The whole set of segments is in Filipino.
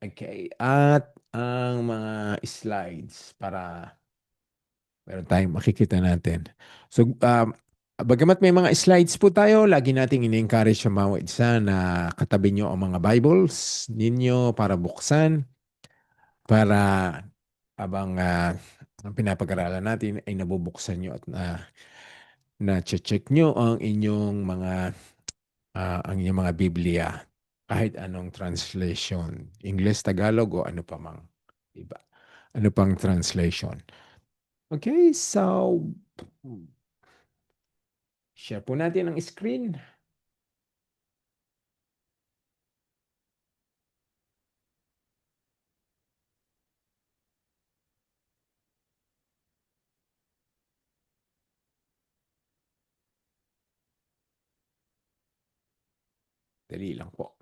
Okay, at ang mga slides para meron tayong makikita natin. So, bagamat may mga slides po tayo, lagi nating ini-encourage sa mga isa na katabi nyo ang mga Bibles ninyo para buksan, para abang ang pinapag-aralan natin ay nabubuksan nyo at na-check nyo ang inyong mga Biblia, kahit anong translation, English, Tagalog o ano pa mang iba. Ano pang translation. Okay, so share po natin ang screen. Dali lang po.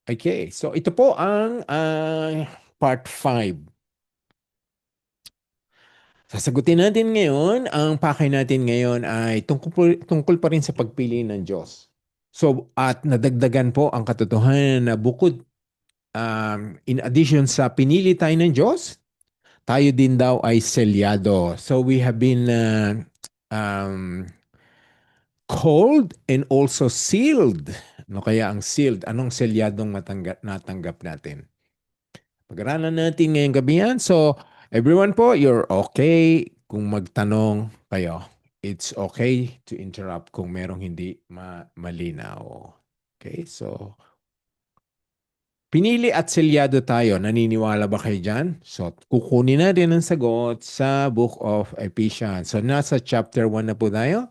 Okay, so ito po ang part 5. Sasagutin natin ngayon, ang pakay natin ngayon ay tungkol pa rin sa pagpili ng Diyos. So, at nadagdagan po ang katotohanan na bukod, in addition sa pinili tayo ng Diyos, tayo din daw ay selyado. So, we have been um, called and also sealed. No, kaya ang sealed, anong selyadong natanggap natin? Pag-aralan natin ngayong gabi yan. So, everyone po, you're okay kung magtanong kayo. It's okay to interrupt kung merong hindi malinaw. Okay, so pinili at selyado tayo. Naniniwala ba kayo dyan? So, kukunin natin ang sagot sa Book of Ephesians. So, nasa chapter 1 na po tayo.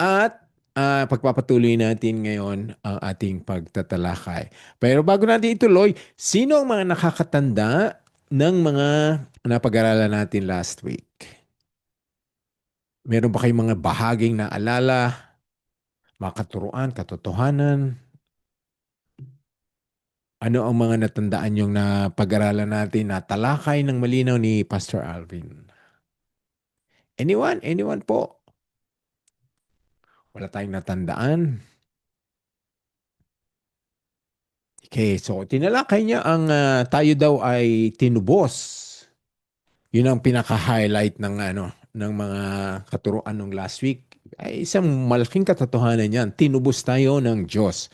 At pagpapatuloy natin ngayon ang ating pagtatalakay. Pero bago natin ituloy, sino ang mga nakakatanda ng mga napag-aralan natin last week? Meron ba kayong mga bahaging naalala, mga katuruan, katotohanan? Ano ang mga natandaan yung napag-aralan natin na talakay ng malinaw ni Pastor Alvin? Anyone? Anyone po? Wala tayong natandaan? Okay, so tinalakay niya ang tayo daw ay tinubos. Yun ang pinaka-highlight ng ng mga katuruan ng last week. Ay isang malaking katotohanan yan. Tinubos tayo ng Diyos.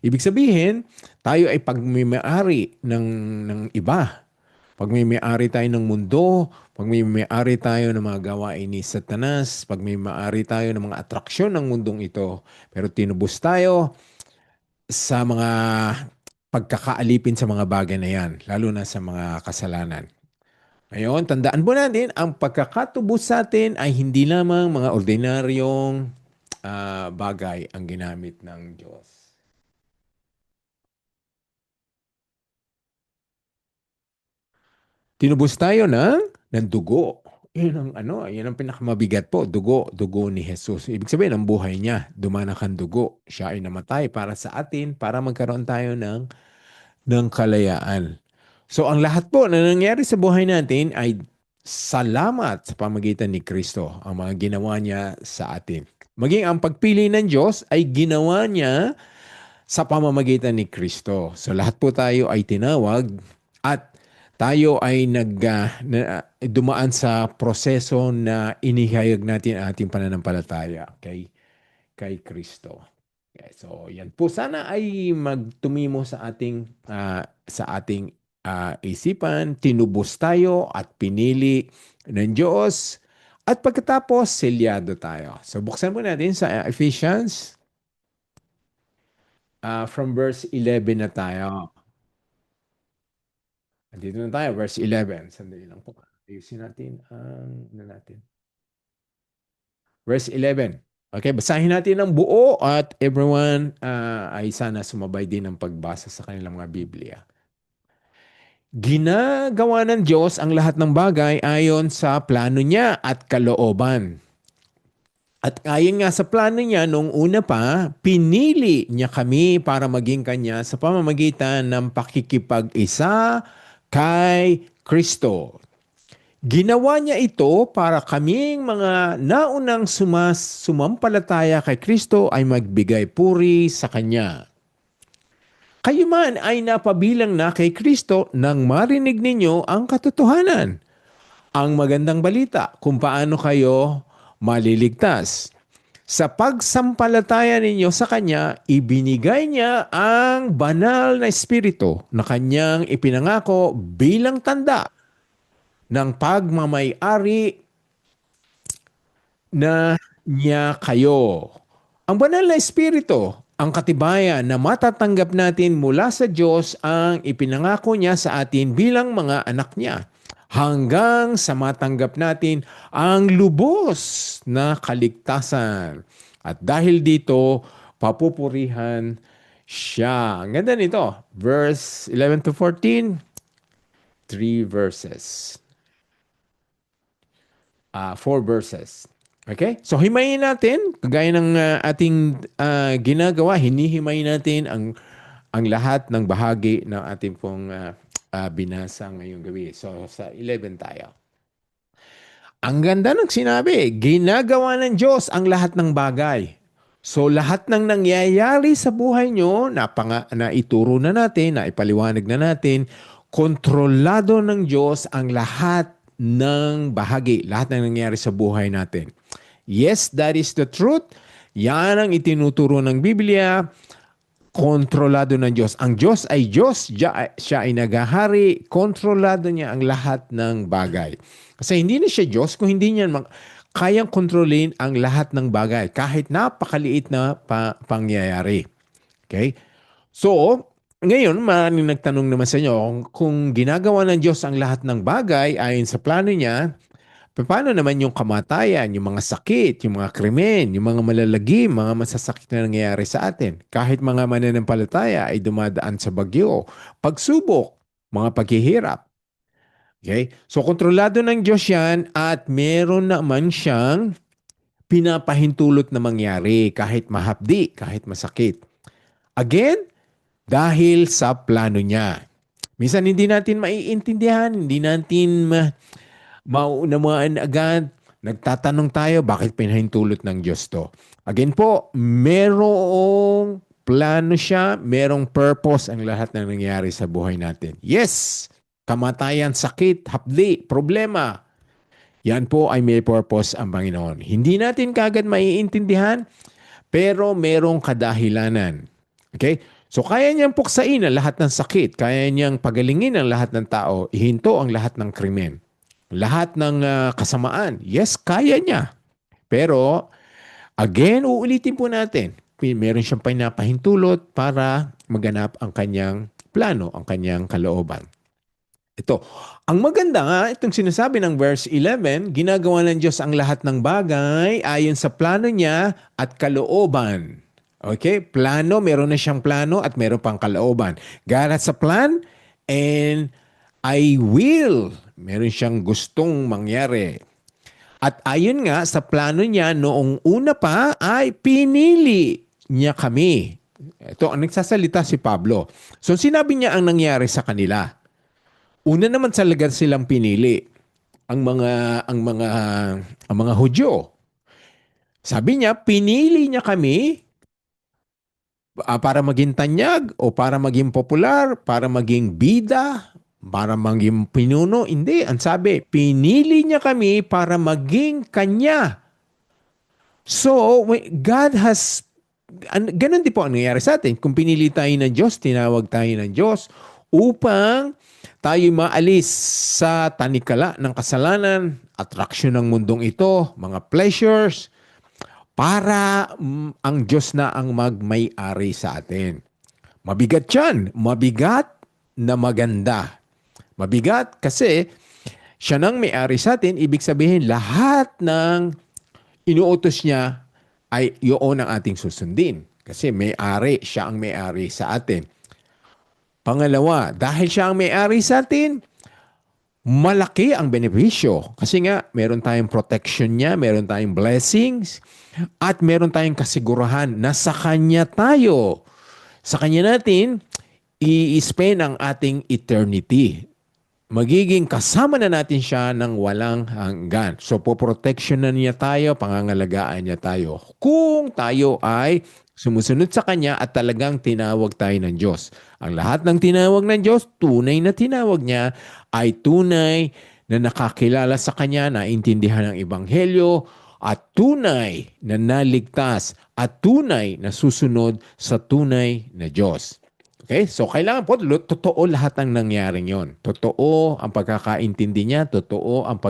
Ibig sabihin, tayo ay pagmimayari ng iba. Pagmimayari tayo ng mundo, pagmimayari tayo ng mga gawain ni Satanas, pagmimayari tayo ng mga atraksyon ng mundong ito. Pero tinubos tayo sa mga pagkakaalipin sa mga bagay na yan, lalo na sa mga kasalanan. Ngayon, tandaan po natin, ang pagkakatubos sa atin ay hindi lamang mga ordinaryong bagay ang ginamit ng Diyos. Tinubos tayo ng dugo. Yun ang pinakamabigat po, dugo ni Jesus. Ibig sabihin, ang buhay niya, dumanak ang dugo. Siya ay namatay para sa atin, para magkaroon tayo ng kalayaan. So ang lahat po na nangyari sa buhay natin ay salamat sa pamagitan ni Kristo, ang mga ginawa niya sa atin. Maging ang pagpili ng Diyos ay ginawa niya sa pamamagitan ni Kristo. So lahat po tayo ay tinawag at tayo ay dumaan sa proseso na inihayag natin ang ating pananampalataya kay Kristo. Okay, so yan po sana ay magtumimo sa ating isipan, tinubos tayo at pinili ng Diyos at pagkatapos selyado tayo. So buksan po natin sa Ephesians from verse 11 na tayo. Dito na tayo, verse 11. Sandali lang po. Ayusin natin natin. Verse 11. Okay, basahin natin ng buo at everyone ay sana sumabay din ng pagbasa sa kanilang mga Biblia. Ginagawa ng Diyos ang lahat ng bagay ayon sa plano niya at kalooban. At ayon nga sa plano niya, nung una pa, pinili niya kami para maging kanya sa pamamagitan ng pakikipag-isa kay Kristo. Ginawa niya ito para kaming mga naunang sumampalataya kay Kristo ay magbigay puri sa Kanya. Kayo man ay napabilang na kay Kristo nang marinig ninyo ang katotohanan, ang magandang balita kung paano kayo maliligtas. Sa pagsampalataya ninyo sa Kanya, ibinigay niya ang banal na Espiritu na Kanyang ipinangako bilang tanda ng pagmamay-ari na niya kayo. Ang banal na Espiritu, ang katibayan na matatanggap natin mula sa Diyos ang ipinangako niya sa atin bilang mga anak niya hanggang sa matanggap natin ang lubos na kaligtasan. At dahil dito, papupurihan siya. Ang ganda nito. Verse 11 to 14, 3 verses. 4 verses. Okay? So himayin natin, kagaya ng ating ginagawa, hinihimayin natin ang lahat ng bahagi ng ating pong binasa ngayong gabi. So sa 11 tayo. Ang ganda ng sinabi, ginagawa ng Diyos ang lahat ng bagay. So lahat ng nangyayari sa buhay nyo, na ituro na natin, na ipaliwanag na natin, kontrolado ng Diyos ang lahat ng bahagi, lahat ng nangyayari sa buhay natin. Yes, that is the truth. Yan ang itinuturo ng Biblia. Kontrolado ng Diyos. Ang Diyos ay Diyos. Siya ay naghahari. Kontrolado niya ang lahat ng bagay. Kasi hindi na siya Diyos kung hindi niya kayang kontrolin ang lahat ng bagay. Kahit napakaliit na pangyayari. Okay? So, ngayon, maraming nagtanong naman sa inyo, kung ginagawa ng Diyos ang lahat ng bagay ayon sa plano niya, paano naman yung kamatayan, yung mga sakit, yung mga krimen, yung mga malalagim, mga masasakit na nangyayari sa atin? Kahit mga mananampalataya ay dumadaan sa bagyo, pagsubok, mga paghihirap. Okay? So, kontrolado ng Diyos yan at meron naman siyang pinapahintulot na mangyari kahit mahapdi, kahit masakit. Again, dahil sa plano niya. Minsan hindi natin maiintindihan, hindi natin maunamaan agad. Nagtatanong tayo, bakit pinahintulot ng Diyos to? Again po, merong plano siya, merong purpose ang lahat ng nangyayari sa buhay natin. Yes, kamatayan, sakit, hapdi, problema. Yan po ay may purpose ang Panginoon. Hindi natin kagad maiintindihan, pero merong kadahilanan. Okay? So kaya niyang puksain ang lahat ng sakit, kaya niyang pagalingin ang lahat ng tao, ihinto ang lahat ng krimen, lahat ng kasamaan. Yes, kaya niya. Pero, again, uulitin po natin, meron siyang pinapahintulot para maganap ang kanyang plano, ang kanyang kalooban. Ito, ang maganda nga, itong sinasabi ng verse 11, ginagawa ng Diyos ang lahat ng bagay ayon sa plano niya at kalooban. Okay? Plano, meron na siyang plano at meron pang kalooban. God has a plan and I will. Meron siyang gustong mangyari. At ayon nga sa plano niya noong una pa ay pinili niya kami. Ito, ang nagsasalita si Pablo. So sinabi niya ang nangyari sa kanila. Una naman talaga silang pinili ang mga Hudyo. Sabi niya, pinili niya kami para maging tanyag o para maging popular, para maging bida, para maging pinuno. Hindi, ang sabi, pinili niya kami para maging Kanya. So, God has, ganun din po ang nangyari sa atin. Kung pinili tayo ng Diyos, tinawag tayo ng Diyos upang tayo maalis sa tanikala ng kasalanan, attraction ng mundong ito, mga pleasures, para ang Diyos na ang magmay-ari sa atin. Mabigat yan. Mabigat na maganda. Mabigat kasi siya nang may-ari sa atin, ibig sabihin lahat ng inuutos niya ay yun ang ating susundin. Kasi may-ari, siya ang may-ari sa atin. Pangalawa, dahil siya ang may-ari sa atin, malaki ang benepisyo. Kasi nga, meron tayong protection niya, meron tayong blessings, at meron tayong kasigurahan na sa Kanya tayo. Sa Kanya natin, i-spend ang ating eternity. magiging kasama na natin siya ng walang hanggan. So, poproteksyonan niya tayo, pangangalagaan niya tayo. Kung tayo ay sumusunod sa Kanya at talagang tinawag tayo ng Diyos. Ang lahat ng tinawag ng Diyos, tunay na tinawag niya, ay tunay na nakakilala sa Kanya, naintindihan ng Ebanghelyo, at tunay na naligtas, at tunay na susunod sa tunay na Diyos. Okay? So, kailangan po, totoo lahat ng nangyaring yon. Totoo ang pagkakaintindi niya, totoo ang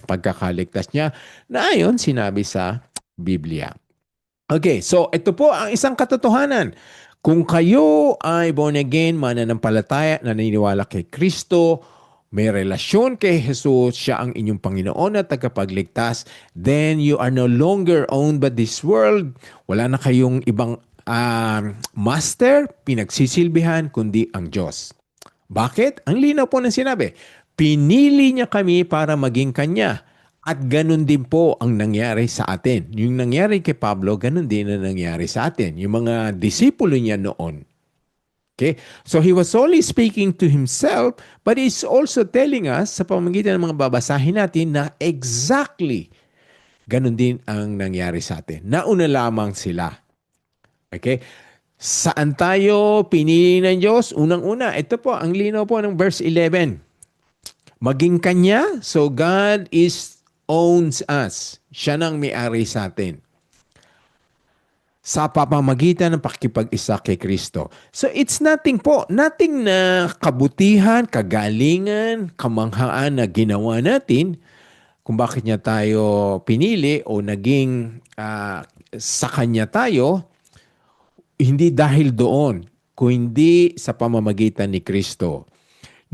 pagkakaligtas niya, na ayon sinabi sa Biblia. Okay, so ito po ang isang katotohanan. Kung kayo ay born again, mananampalataya, naniniwala kay Kristo, may relasyon kay Jesus, siya ang inyong Panginoon at tagapagligtas, then you are no longer owned by this world. Wala na kayong ibang master, pinagsisilbihan, kundi ang Diyos. Bakit? Ang linaw po ng sinabi. Pinili niya kami para maging Kanya. At ganun din po ang nangyari sa atin. Yung nangyari kay Pablo, ganun din ang nangyari sa atin. Yung mga disipulo niya noon. Okay? So he was only speaking to himself, but he's also telling us sa pamamagitan ng mga babasahin natin na exactly ganun din ang nangyari sa atin. Nauna lamang sila. Okay? Saan tayo pinili ng Diyos? Unang-una, ito po, ang linaw po ng verse 11. Maging Kanya, so God owns us. Siya nang may-ari sa atin. Sa pamamagitan ng pakikipag-isa kay Kristo. So it's nothing po, nothing na kabutihan, kagalingan, kamanghaan na ginawa natin kung bakit niya tayo pinili o naging sa Kanya tayo. Hindi dahil doon, kung hindi sa pamamagitan ni Kristo.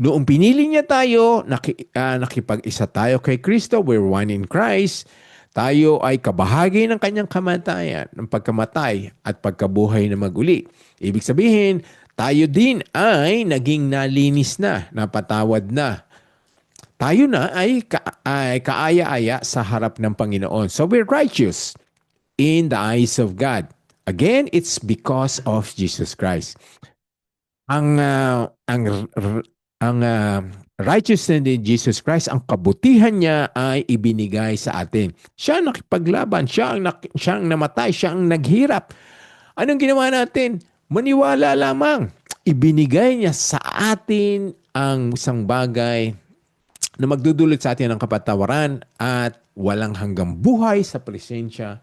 Noong pinili niya tayo, nakipag-isa tayo kay Kristo, we're one in Christ, tayo ay kabahagi ng kanyang kamatayan, ng pagkamatay at pagkabuhay na maguli. Ibig sabihin, tayo din ay naging nalinis na, napatawad na. Tayo na ay kaaya-aya sa harap ng Panginoon. So we're righteous in the eyes of God. Again, it's because of Jesus Christ. Ang righteousness ni Jesus Christ, ang kabutihan niya ay ibinigay sa atin. Siya ang nakipaglaban, siya ang namatay, siya ang naghirap. Anong ginawa natin? Maniwala lamang. Ibinigay niya sa atin ang isang bagay na magdudulot sa atin ng kapatawaran at walang hanggang buhay sa presensya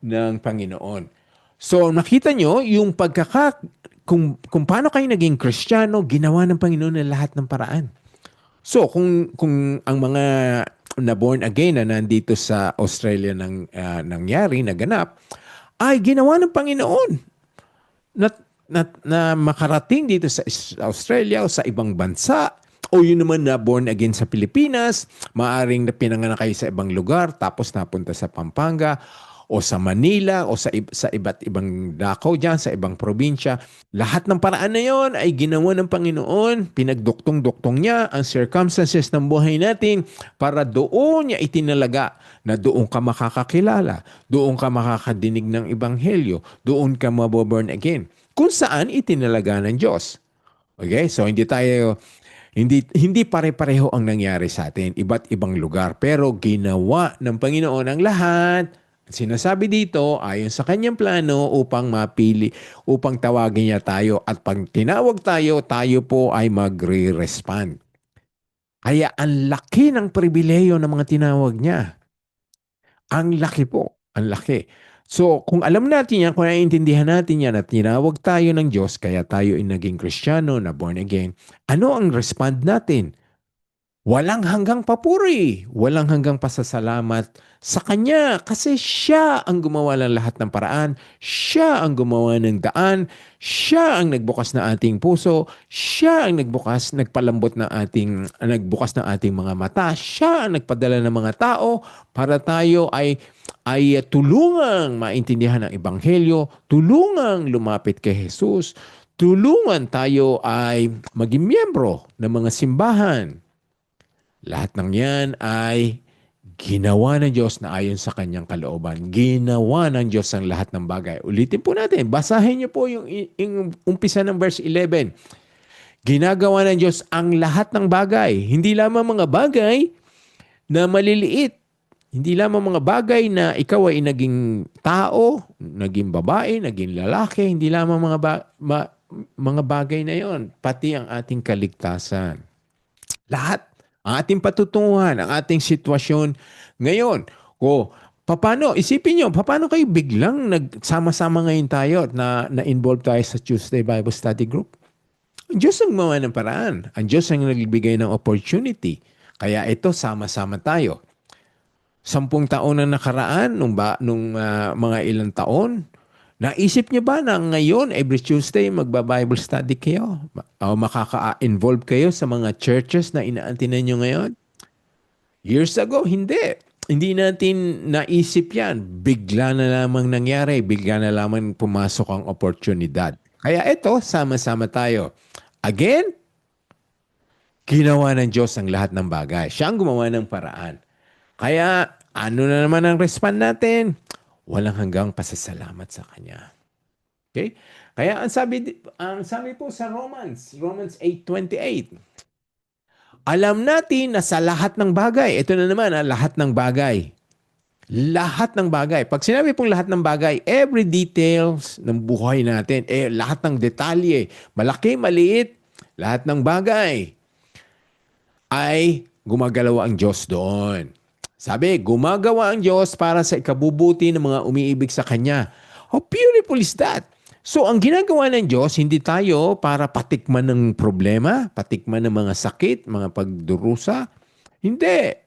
ng Panginoon. So nakita nyo yung kung paano kayo naging Kristiyano, ginawa ng Panginoon ng lahat ng paraan. So kung ang mga na born again na nandito sa Australia nangyari, naganap, ay ginawa ng Panginoon na makarating dito sa Australia o sa ibang bansa, o yun naman na born again sa Pilipinas, maaring na pinanganak kayo sa ibang lugar, tapos napunta sa Pampanga, o sa Manila, o sa iba't ibang dako dyan, sa ibang probinsya. Lahat ng paraan na yon ay ginawa ng Panginoon, pinagduktong-duktong niya ang circumstances ng buhay natin para doon niya itinalaga na doon ka makakakilala, doon ka makakadinig ng Ebanghelyo, doon ka maboborn again. Kung saan itinalaga ng Diyos. Okay? So hindi pare-pareho ang nangyari sa atin, iba't ibang lugar, pero ginawa ng Panginoon ang lahat. Sinasabi dito, ayon sa kanyang plano upang mapili, upang tawagin niya tayo. At pag tinawag tayo, tayo po ay magre-respond. Kaya ang laki ng pribileyo ng mga tinawag niya. Ang laki po, ang laki. So kung alam natin yan, kung naiintindihan natin yan at tinawag tayo ng Diyos, kaya tayo ay naging Kristiyano na born again, ano ang respond natin? Walang hanggang papuri, walang hanggang pasasalamat sa Kanya kasi Siya ang gumawa ng lahat ng paraan, Siya ang gumawa ng daan, Siya ang nagbukas ng ating puso, Siya ang nagbukas ng ating mga mata, Siya ang nagpadala ng mga tao para tayo ay tulungang maintindihan ang Ebanghelyo, tulungang lumapit kay Jesus, tulungan tayo ay maging miyembro ng mga simbahan. Lahat ng yan ay ginawa ng Diyos na ayon sa kanyang kalooban. Ginawa ng Diyos ang lahat ng bagay. Ulitin po natin. Basahin niyo po yung umpisa ng verse 11. Ginagawa ng Diyos ang lahat ng bagay. Hindi lamang mga bagay na maliliit. Hindi lamang mga bagay na ikaw ay naging tao, naging babae, naging lalaki. Hindi lamang mga bagay na yon, pati ang ating kaligtasan. Lahat. Ang ating patutunguhan, ang ating sitwasyon ngayon. O, paano, isipin nyo, paano kayo biglang nagsama-sama ngayon tayo at na-involve tayo sa Tuesday Bible Study Group? Ang Diyos ang gumawa ng paraan. Ang Diyos ang nagbigay ng opportunity. Kaya ito, sama-sama tayo. 10 taon na nakaraan, nung mga ilang taon, naisip niyo ba na ngayon, every Tuesday, magba-Bible study kayo? O makaka-involve kayo sa mga churches na inaantinan niyo ngayon? Years ago, hindi. Hindi natin naisip yan. Bigla na lamang nangyari. Bigla na lamang pumasok ang oportunidad. Kaya ito, sama-sama tayo. Again, ginawa ng Diyos ang lahat ng bagay. Siya ang gumawa ng paraan. Kaya, ano na naman ang respond natin? Walang hanggang pasasalamat sa Kanya. Okay? Kaya ang sabi po sa Romans 8:28, alam natin na sa lahat ng bagay, ito na naman, lahat ng bagay. Lahat ng bagay. Pag sinabi pong lahat ng bagay, every details ng buhay natin, lahat ng detalye, malaki, maliit, lahat ng bagay ay gumagalaw ang Diyos doon. Sabi, gumagawa ang Diyos para sa ikabubuti ng mga umiibig sa Kanya. How beautiful is that? So, ang ginagawa ng Diyos, hindi tayo para patikman ng problema, patikman ng mga sakit, mga pagdurusa. Hindi.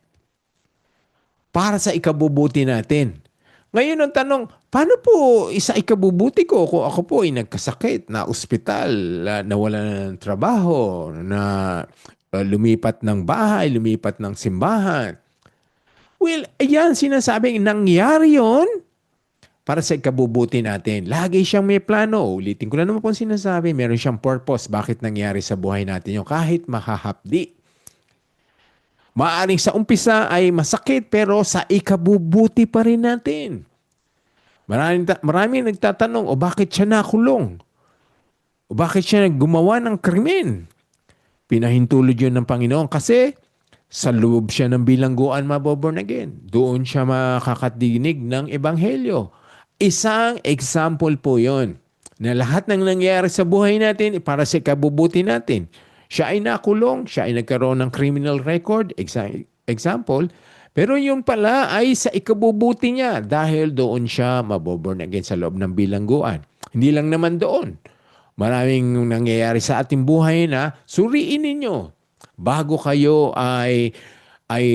Para sa ikabubuti natin. Ngayon ang tanong, paano po isa ikabubuti ko kung ako po ay nagkasakit, na ospital, nawala ng trabaho, na lumipat ng bahay, lumipat ng simbahan? Well, ayan, sinasabing nangyari yon para sa ikabubuti natin. Lagi siyang may plano. Ulitin ko na naman po sinasabi, meron siyang purpose bakit nangyari sa buhay natin yung kahit mahahapdi. Maaring sa umpisa ay masakit pero sa ikabubuti pa rin natin. Maraming nagtatanong, o bakit siya nakulong? O bakit siya gumawa ng krimen? Pinahintulot yun ng Panginoon kasi sa loob siya ng bilangguan maboborn again. Doon siya makakadinig ng ebanghelyo. Isang example po yon na lahat ng nangyayari sa buhay natin para sa ikabubuti natin. Siya ay nakulong, siya ay nagkaroon ng criminal record, example, pero yun pala ay sa ikabubuti niya dahil doon siya maboborn again sa loob ng bilangguan. Hindi lang naman doon. Maraming nangyayari sa ating buhay na suriin ninyo. Bago kayo ay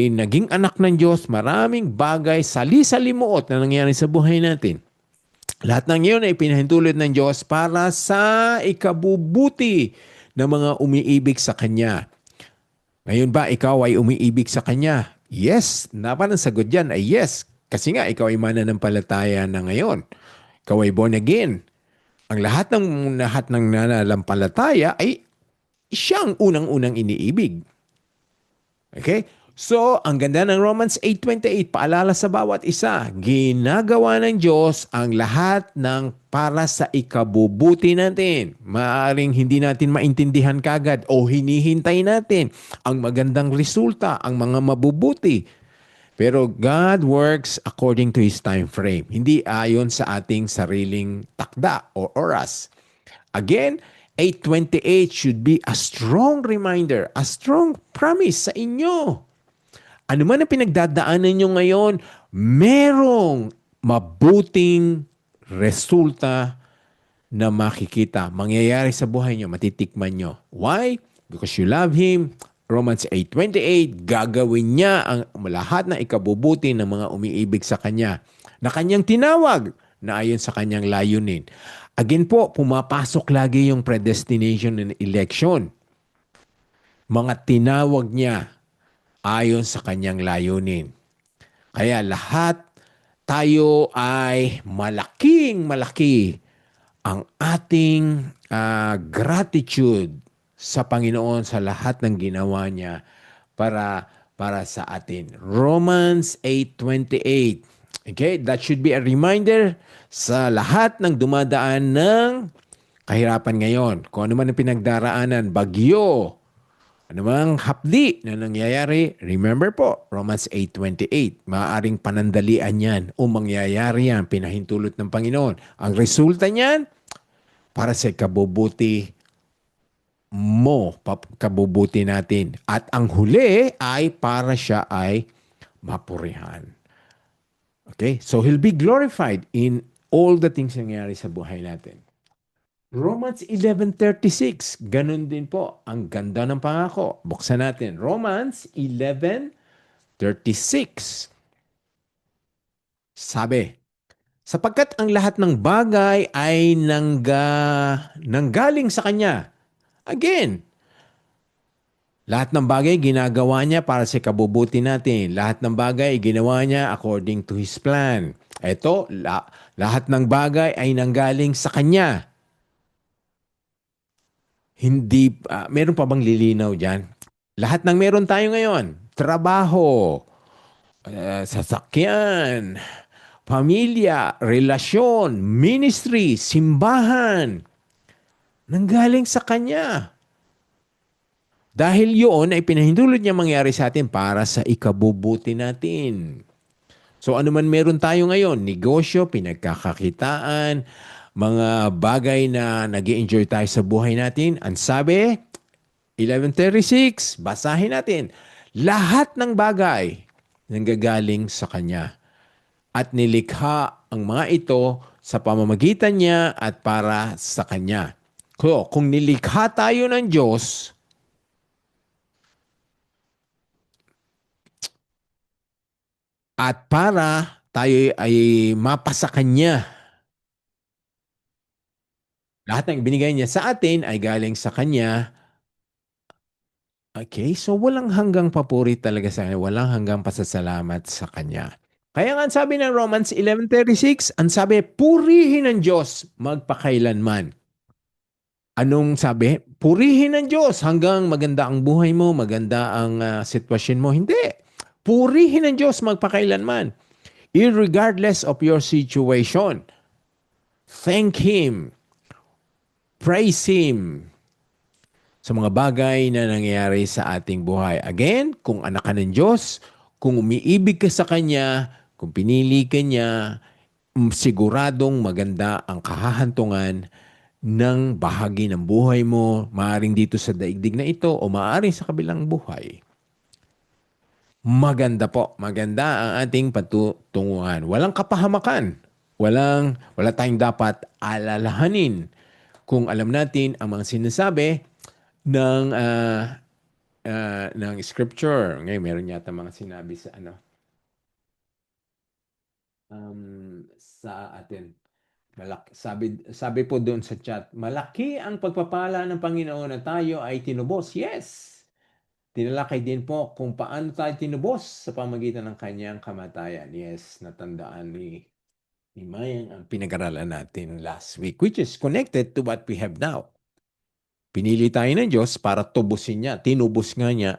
naging anak ng Diyos, maraming bagay, sali-salimuot na nangyari sa buhay natin. Lahat ng iyon ay pinahintulot ng Diyos para sa ikabubuti ng mga umiibig sa Kanya. Ngayon ba, ikaw ay umiibig sa Kanya? Yes. Napan ang sagot dyan ay yes. Kasi nga, ikaw ay mananampalataya na ngayon. Ikaw ay born again. Ang lahat ng nananampalataya ay siyang unang-unang iniibig. Okay? So, ang ganda ng Romans 8:28, paalala sa bawat isa, ginagawa ng Diyos ang lahat ng para sa ikabubuti natin. Maaaring hindi natin maintindihan kagad o hinihintay natin ang magandang resulta, ang mga mabubuti. Pero God works according to His time frame. Hindi ayon sa ating sariling takda o oras. Again, 8:28 should be a strong reminder, a strong promise sa inyo. Ano man ang pinagdadaanan nyo ngayon, merong mabuting resulta na makikita. Mangyayari sa buhay nyo, matitikman nyo. Why? Because you love Him. Romans 8:28, gagawin niya ang lahat na ikabubuti ng mga umiibig sa Kanya na Kanyang tinawag na ayon sa Kanyang layunin. Again po, pumapasok lagi yung predestination and election. Mga tinawag niya ayon sa Kanyang layunin. Kaya lahat tayo ay malaki ang ating gratitude sa Panginoon sa lahat ng ginawa niya para sa atin. Romans 8:28. Okay, that should be a reminder sa lahat ng dumadaan ng kahirapan ngayon, kung ano man ang pinagdaraanan, bagyo, ano mang hapdi na nangyayari, remember po, Romans 8:28, maaaring panandalian yan o mangyayari yan, pinahintulot ng Panginoon. Ang resulta niyan, para sa kabubuti mo, kabubuti natin. At ang huli ay para siya ay mapurihan. Okay? So He'll be glorified in all the things na nangyayari sa buhay natin. Romans 11:36, ganun din po. Ang ganda ng pangako. Buksan natin. Romans 11:36. Sabi, sapagkat ang lahat ng bagay ay nanggaling sa Kanya. Again, lahat ng bagay ginagawa niya para sa kabubuti natin. Lahat ng bagay ginawa niya according to His plan. Ito, lahat ng bagay ay nanggaling sa Kanya. Hindi, meron pa bang lilinaw dyan? Lahat ng meron tayo ngayon, trabaho, sasakyan, pamilya, relasyon, ministry, simbahan, nanggaling sa Kanya. Dahil yun ay pinahintulot niya mangyari sa atin para sa ikabubuti natin. So ano man meron tayo ngayon, negosyo, pinagkakakitaan, mga bagay na nag-enjoy tayo sa buhay natin, ang sabi, 11:36, basahin natin. Lahat ng bagay nanggagaling sa Kanya at nilikha ang mga ito sa pamamagitan niya at para sa Kanya. So, kung nilikha tayo ng Diyos, at para tayo ay mapasa Kanya, lahat ng binigay niya sa atin ay galing sa Kanya. Okay, so walang hanggang papuri talaga sa Kanya, walang hanggang pasasalamat sa Kanya. Kaya nga ang sabi ng Romans 11:36, ang sabi, purihin ng Diyos magpakailanman. Anong sabi? Purihin ng Diyos hanggang maganda ang buhay mo, maganda ang sitwasyon mo. Hindi. Purihin ng Diyos magpakailanman. Irregardless of your situation. Thank Him. Praise Him sa mga bagay na nangyayari sa ating buhay. Again, kung anak ka ng Diyos, kung umiibig ka sa Kanya, kung pinili ka niya, siguradong maganda ang kahahantungan ng bahagi ng buhay mo, maaring dito sa daigdig na ito o maaring sa kabilang buhay. Maganda po. Maganda ang ating patutunguhan. Walang kapahamakan. Wala tayong dapat alalahanin kung alam natin ang mga sinasabi ng scripture. Ngayon, meron yata mga sinabi sa atin. Sabi po doon sa chat, malaki ang pagpapala ng Panginoon na tayo ay tinubos. Yes! Tinalakay din po kung paano tayo tinubos sa pamagitan ng kanyang kamatayan. Yes, natandaan ni Mayang ang pinag-aralan natin last week, which is connected to what we have now. Pinili tayo ng Diyos para tubusin niya. Tinubos nga niya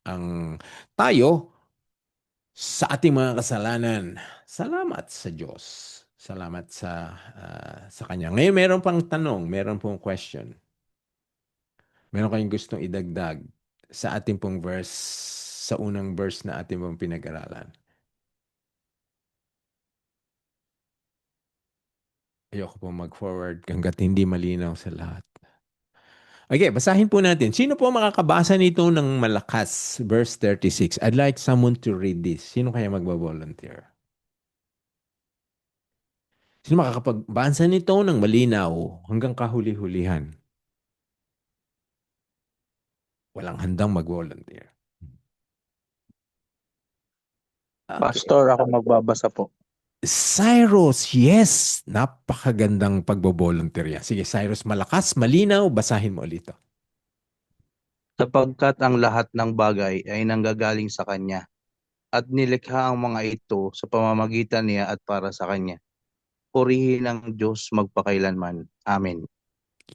ang tayo sa ating mga kasalanan. Salamat sa Diyos. Salamat sa Kanya. Ngayon, meron pang tanong. Meron pong question. Meron kayong gustong idagdag sa ating pong verse, sa unang verse na ating pong pinag-aralan. Ayoko po mag-forward hanggat hindi malinaw sa lahat. Okay, basahin po natin. Sino po makakabasa nito ng malakas? Verse 36. I'd like someone to read this. Sino kaya magbavolunteer? Sino makakapagbasa nito ng malinaw hanggang kahuli-hulihan? Walang handang mag-volunteer. Okay. Pastor, ako magbabasa po. Cyrus, yes! Napakagandang pagbo-volunteer yan. Sige, Cyrus, malakas, malinaw, basahin mo ulit ito. Sapagkat ang lahat ng bagay ay nanggagaling sa Kanya, at nilikha ang mga ito sa pamamagitan niya at para sa Kanya. Purihin ang Diyos magpakailanman. Amen.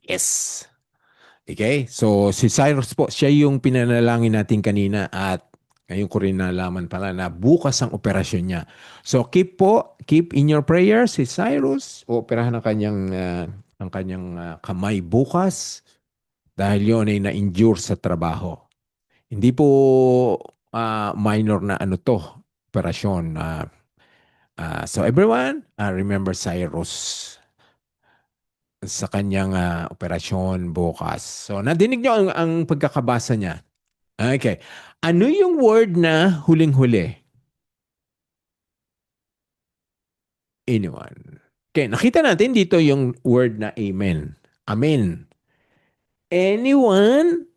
Yes! Okay, so si Cyrus po, siya yung pinanalangin natin kanina at ngayon ko rin nalaman pala na bukas ang operasyon niya. So keep in your prayers si Cyrus o operahan ng kanyang ang kanyang kamay bukas dahil yun ay na-injure sa trabaho. Hindi po minor na ano to, operasyon. So everyone, remember Cyrus sa kanyang operasyon bukas. So nadinig nyo ang pagkakabasa niya. Okay. Ano yung word na huling-huli? Anyone? Okay, nakita natin dito yung word na amen. Amen. Anyone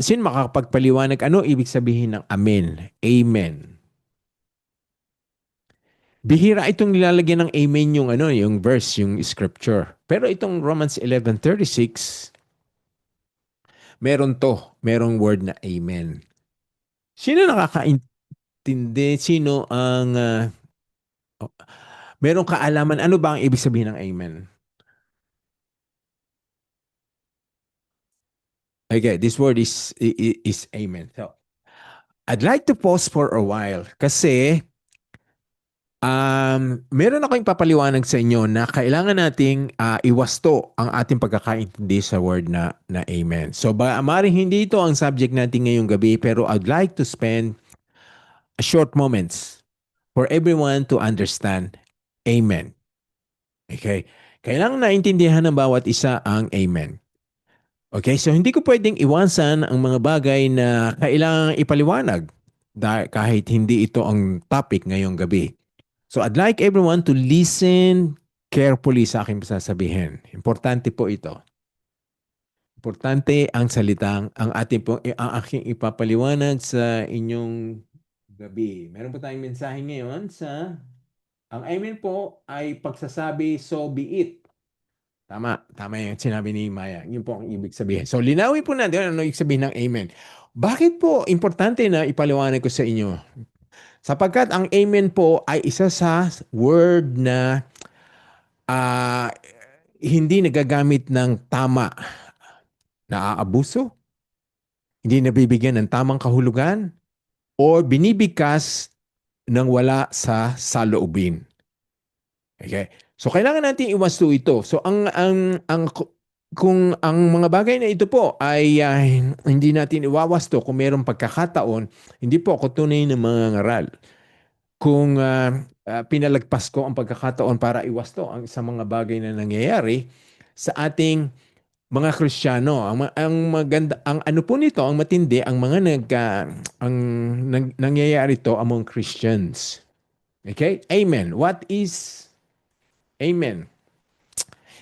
sino makakapagpaliwanag ano ibig sabihin ng amen? Amen. Bihira itong nilalagyan ng amen yung ano, yung verse, yung scripture. Pero itong Romans 11:36, merong word na amen. Sino nakakaintindi? Sino ang merong kaalaman ano ba ang ibig sabihin ng amen? Okay, this word is amen. So, I'd like to pause for a while kasi meron akong papaliwanag sa inyo na kailangan nating iwasto ang ating pagkakaintindi sa word na amen. So, maaaring hindi ito ang subject natin ngayong gabi pero I'd like to spend a short moments for everyone to understand amen. Okay? Kailangan naintindihan ng bawat isa ang amen. Okay, so hindi ko pwedeng iwasan ang mga bagay na kailangang ipaliwanag kahit hindi ito ang topic ngayong gabi. So I'd like everyone to listen carefully sa aking sasabihin. Importante po ito. Importante ang salitang ang aking ipapaliwanag sa inyong gabi. Meron po tayong mensahe ngayon ang amen po ay pagsasabi so be it. Tama yung sinabi ni Maya. Yun po ang ibig sabihin. So, linawin po natin ano ibig sabihin ng amen. Bakit po importante na ipaliwanag ko sa inyo? Sapagkat ang amen po ay isa sa word na ah, hindi nagagamit ng tama, naaabuso, hindi nabibigyan ng tamang kahulugan, o binibigkas ng wala sa saloobin. Okay? So kailangan natin iwasto ito. So kung ang mga bagay na ito po ay hindi natin iwawasto kung mayroong pagkakataon, hindi po ako tunay na mga ngaral. Kung pinalagpas ko ang pagkakataon para iwasto sa mga bagay na nangyayari sa ating mga Kristiyano, ang ano po nito, ang matindi, ang mga nangyayari to among Christians. Okay? Amen. What is amen?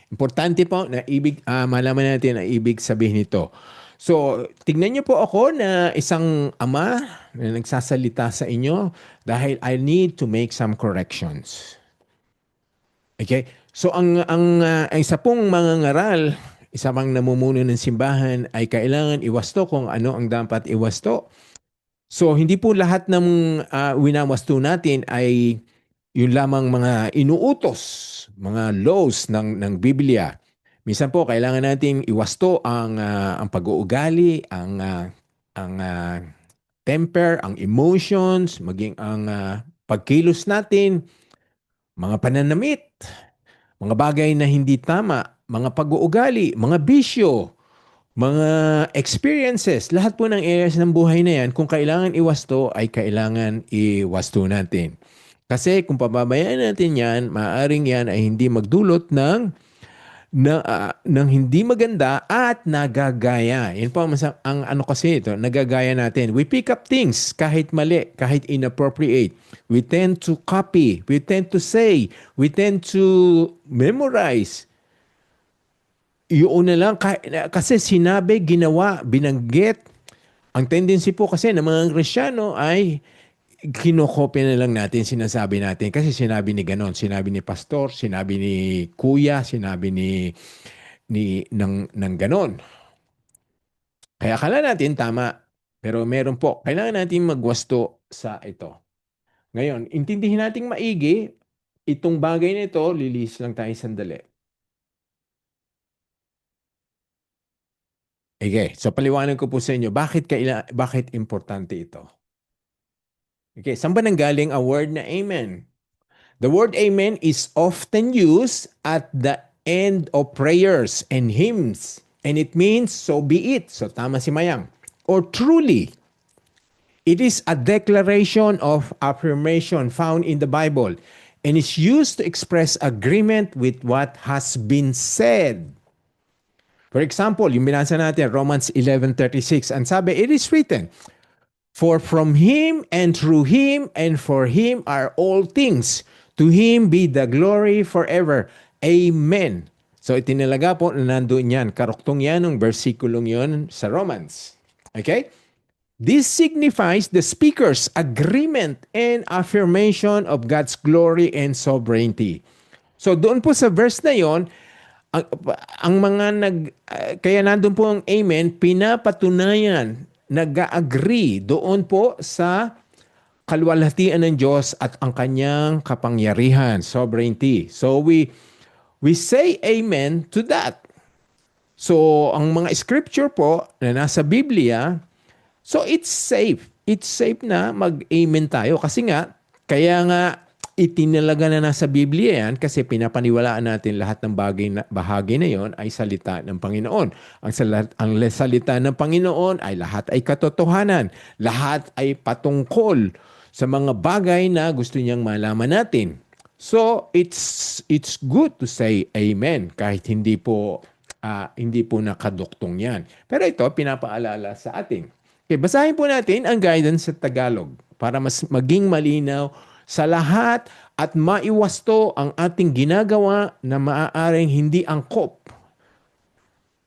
Importante po na malaman natin ang ibig sabihin nito. So, tignan niyo po ako na isang ama na nagsasalita sa inyo dahil I need to make some corrections. Okay? So, ang isa pong mga ngaral, isa pang namumuno ng simbahan ay kailangan iwasto kung ano ang dapat iwasto. So, hindi po lahat ng winawasto natin ay yun lamang mga inuutos, mga laws ng Biblia. Minsan po kailangan nating iwasto ang pag-uugali, ang temper, ang emotions, maging ang pagkilos natin, mga pananamit, mga bagay na hindi tama, mga pag-uugali, mga bisyo, mga experiences, lahat po ng areas ng buhay na yan, kung kailangan iwasto, ay kailangan iwasto natin. Kasi kung pababayaan natin yan, maaaring yan ay hindi magdulot ng hindi maganda at nagagaya. Yan po ang ano kasi ito, nagagaya natin. We pick up things kahit mali, kahit inappropriate. We tend to copy, we tend to say, we tend to memorize. Yun na lang, kasi sinabi, ginawa, binanggit. Ang tendency po kasi ng mga Kristiyano ay kinokopya na lang natin, sinasabi natin. Kasi sinabi ni ganon, sinabi ni pastor, sinabi ni kuya, sinabi ng ganon. Kaya akala natin tama, pero meron po. Kailangan natin magwasto sa ito. Ngayon, intindihin nating maigi, itong bagay na ito, lilis lang tayo sandali. Okay, so paliwanag ko po sa inyo, bakit importante ito? Okay, saan ba nanggaling ang word na amen? The word amen is often used at the end of prayers and hymns. And it means, so be it. So tama si Mayang. Or truly. It is a declaration of affirmation found in the Bible and is used to express agreement with what has been said. For example, yung binasa natin, Romans 11:36, ang sabi, it is written, for from Him and through Him and for Him are all things. To Him be the glory forever. Amen. So itinalaga po na nandoon yan. Karuktong yan ng versikulong yon sa Romans. Okay? This signifies the speaker's agreement and affirmation of God's glory and sovereignty. So doon po sa verse na yon, ang mga kaya nandun po ang amen, pinapatunayan, nag-agree doon po sa kaluwalhatian ng Diyos at ang kanyang kapangyarihan, sovereignty. So we say amen to that. So ang mga scripture po na nasa Biblia, so it's safe. It's safe na mag-amen tayo kasi nga, kaya nga itinalaga na nasa Biblia yan kasi pinapaniwalaan natin lahat ng bahagi na yon ay salita ng Panginoon. Ang salita ng Panginoon ay lahat ay katotohanan. Lahat ay patungkol sa mga bagay na gusto niyang malaman natin. So, it's good to say amen kahit hindi po nakaduktong yan. Pero ito, pinapaalala sa atin. Okay, basahin po natin ang guidance sa Tagalog para mas maging malinaw sa lahat at maiwasto ang ating ginagawa na maaaring hindi angkop